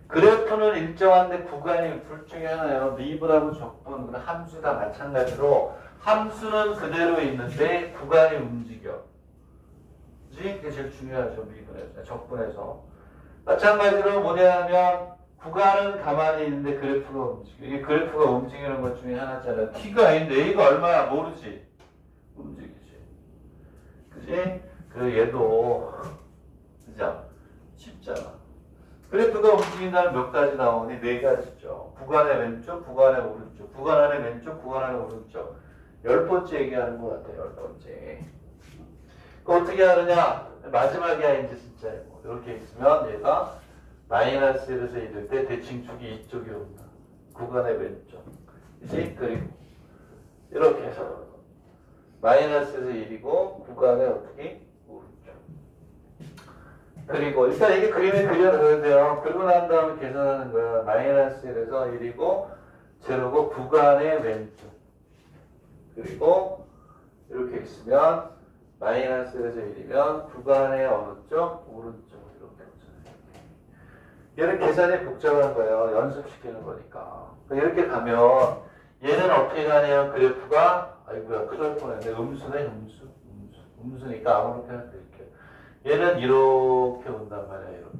그래프는 일정한데 구간이 둘 중에 하나예요. 미분하고 적분, 함수 다 마찬가지로 함수는 그대로 있는데 구간이 움직여. 그지? 그게 제일 중요하죠. 미분에서, 적분에서. 마찬가지로 뭐냐면 구간은 가만히 있는데 그래프가 움직여. 이게 그래프가 움직이는 것 중에 하나잖아. t가 a인데 a가 얼마야 모르지. 움직이지. 그지? 그 얘도 그죠? 쉽잖아. 그래프가 움직인다는 몇 가지 나오니? 네 가지죠. 구간의 왼쪽, 구간의 오른쪽, 구간 안의 왼쪽, 구간 안의 오른쪽. 10번째 얘기하는 것 같아요. 10번째. 그 어떻게 하느냐? 마지막이야 이제 진짜 이렇게 있으면 얘가 마이너스 1에서 이럴 때 대칭축이 이쪽으로 온다. 구간의 왼쪽. 그치? 그리고 이렇게 해서 마이너스에서 1이고 구간의 어떻게? 오른쪽. 그리고 일단 이게 그림에 그려놓아야 돼요. 그리고 난 다음에 계산하는 거야. 마이너스 1에서 1이고 제로고 구간의 왼쪽. 그리고 이렇게 있으면 마이너스 1에서 1이면 구간의 어느 쪽? 오른쪽. 이렇게 오잖아요. 얘는 계산이 복잡한 거예요. 연습시키는 거니까. 이렇게 가면 얘는 어떻게 가냐면 그래프가 아이고야 큰일 날 뻔했네. 음수네 음수. 음수니까 아무렇게나 드릴게요. 얘는 이렇게 온단 말이야. 이렇게.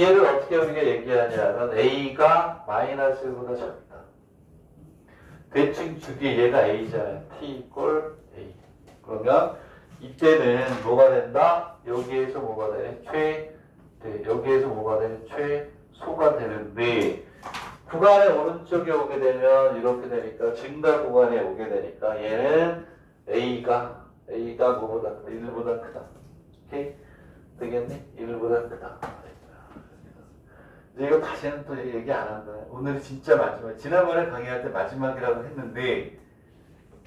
얘를 어떻게 우리가 얘기하냐면 A가 마이너스 1보다 작다. 대칭 주기 얘가 A잖아요. T 이꼴 A. 그러면 이때는 뭐가 된다? 여기에서 뭐가 돼? 여기에서 뭐가 돼? 최소가 되는데 구간의 오른쪽에 오게 되면 이렇게 되니까 증가 구간에 오게 되니까 얘는 A가 뭐보다 크다? 1보다 크다. 오케이? 되겠니? 1보다 크다. 이제 이거 다시는 또 얘기 안 한다. 오늘이 진짜 마지막. 지난번에 강의할 때 마지막이라고 했는데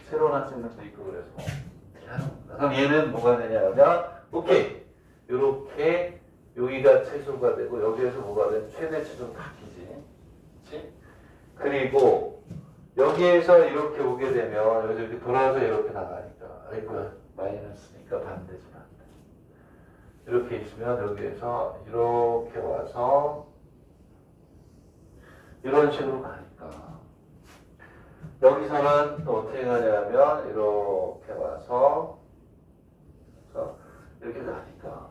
새로운 학생들도 있고 그래서 어떻게 하는 겁니다. 그럼 얘는 뭐가 되냐면 오케이 요렇게 여기가 최소가 되고 여기에서 뭐가 되면 최대 최소로 바뀌지. 그치? 그리고 여기에서 이렇게 오게 되면 여기서 이렇게 돌아서 이렇게 나가니까 아이고야 마이너스니까 반대지 반대. 이렇게 있으면 여기에서 이렇게 와서 이런 식으로 가니까 여기서는 또 어떻게 가냐면 이렇게 와서 이렇게 가니까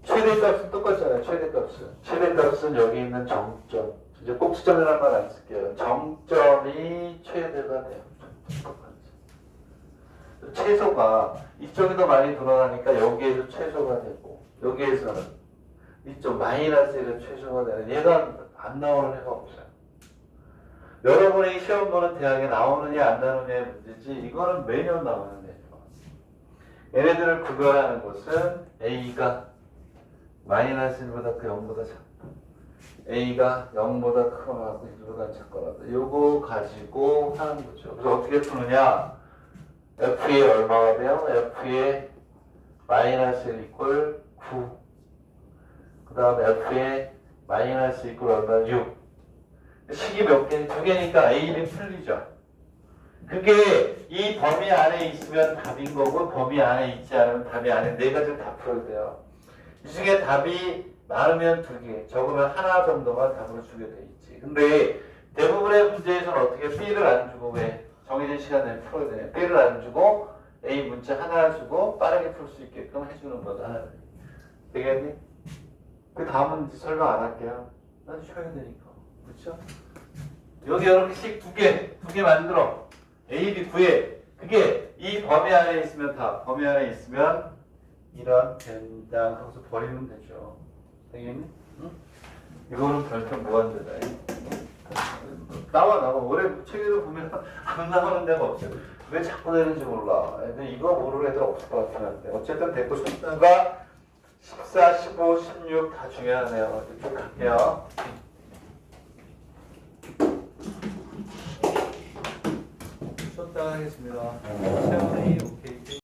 최대값은 똑같잖아요. 최대값은 여기 있는 정점. 이제 꼭지점이라는 말 안 쓸게요. 정점이 최대가 돼요. 최소가 이쪽이 더 많이 돌아가니까 여기에서 최소가 되고 여기에서는 이쪽 마이너스에서 최소가 되는 얘가 안 나오는 애가 없어요. 여러분이 시험 보는 대학에 나오느냐 안 나오느냐의 문제지 이거는 매년 나오는 애죠. 얘네들을 구별하는 것은 A가 마이너스 1보다 그 0보다 작다. A가 0보다 크거나 1보다 작거나 요거 가지고 하는 거죠. 그래서 어떻게 푸느냐 F의 얼마가 돼요? F의 마이너스 1 이꼴 9. 그 다음에 F의 마이너스 이꼴 얼마? 6. 식이 몇 개? 2개니까 A, B는 풀리죠. 그게 이 범위 안에 있으면 답인 거고 범위 안에 있지 않으면 답이 아닌 네 가지를 다 풀어야 돼요. 이 중에 답이 많으면 2개, 적으면 하나 정도만 답으로 주게 돼 있지. 근데 대부분의 문제에서는 어떻게 B를 안 주고 왜 정해진 시간 내에 풀어야 되냐. B를 안 주고 A 문자 하나 주고 빠르게 풀 수 있게끔 해주는 거다. 되겠니? 그 다음은 이제 설명 안 할게요. 난 쉬어야 되니까. 그렇죠? 여기 이렇게씩 2개 만들어. A, B 구해. 그게 이 범위 안에 있으면 답. 범위 안에 있으면 이런 된장 하고서 버리면 되죠. 되겠니? 응? 이거는 별표 무한대다. 나와. 올해 책에도 보면 안 나오는 데가 없어요. 왜 자꾸 되는지 몰라. 근데 이거 모르는 애들 없을 것 같긴 한데. 어쨌든 됐고, 숫자가 14, 15, 16 다 중요하네요. 이쪽 갈게요. 숫자 하겠습니다. 세원이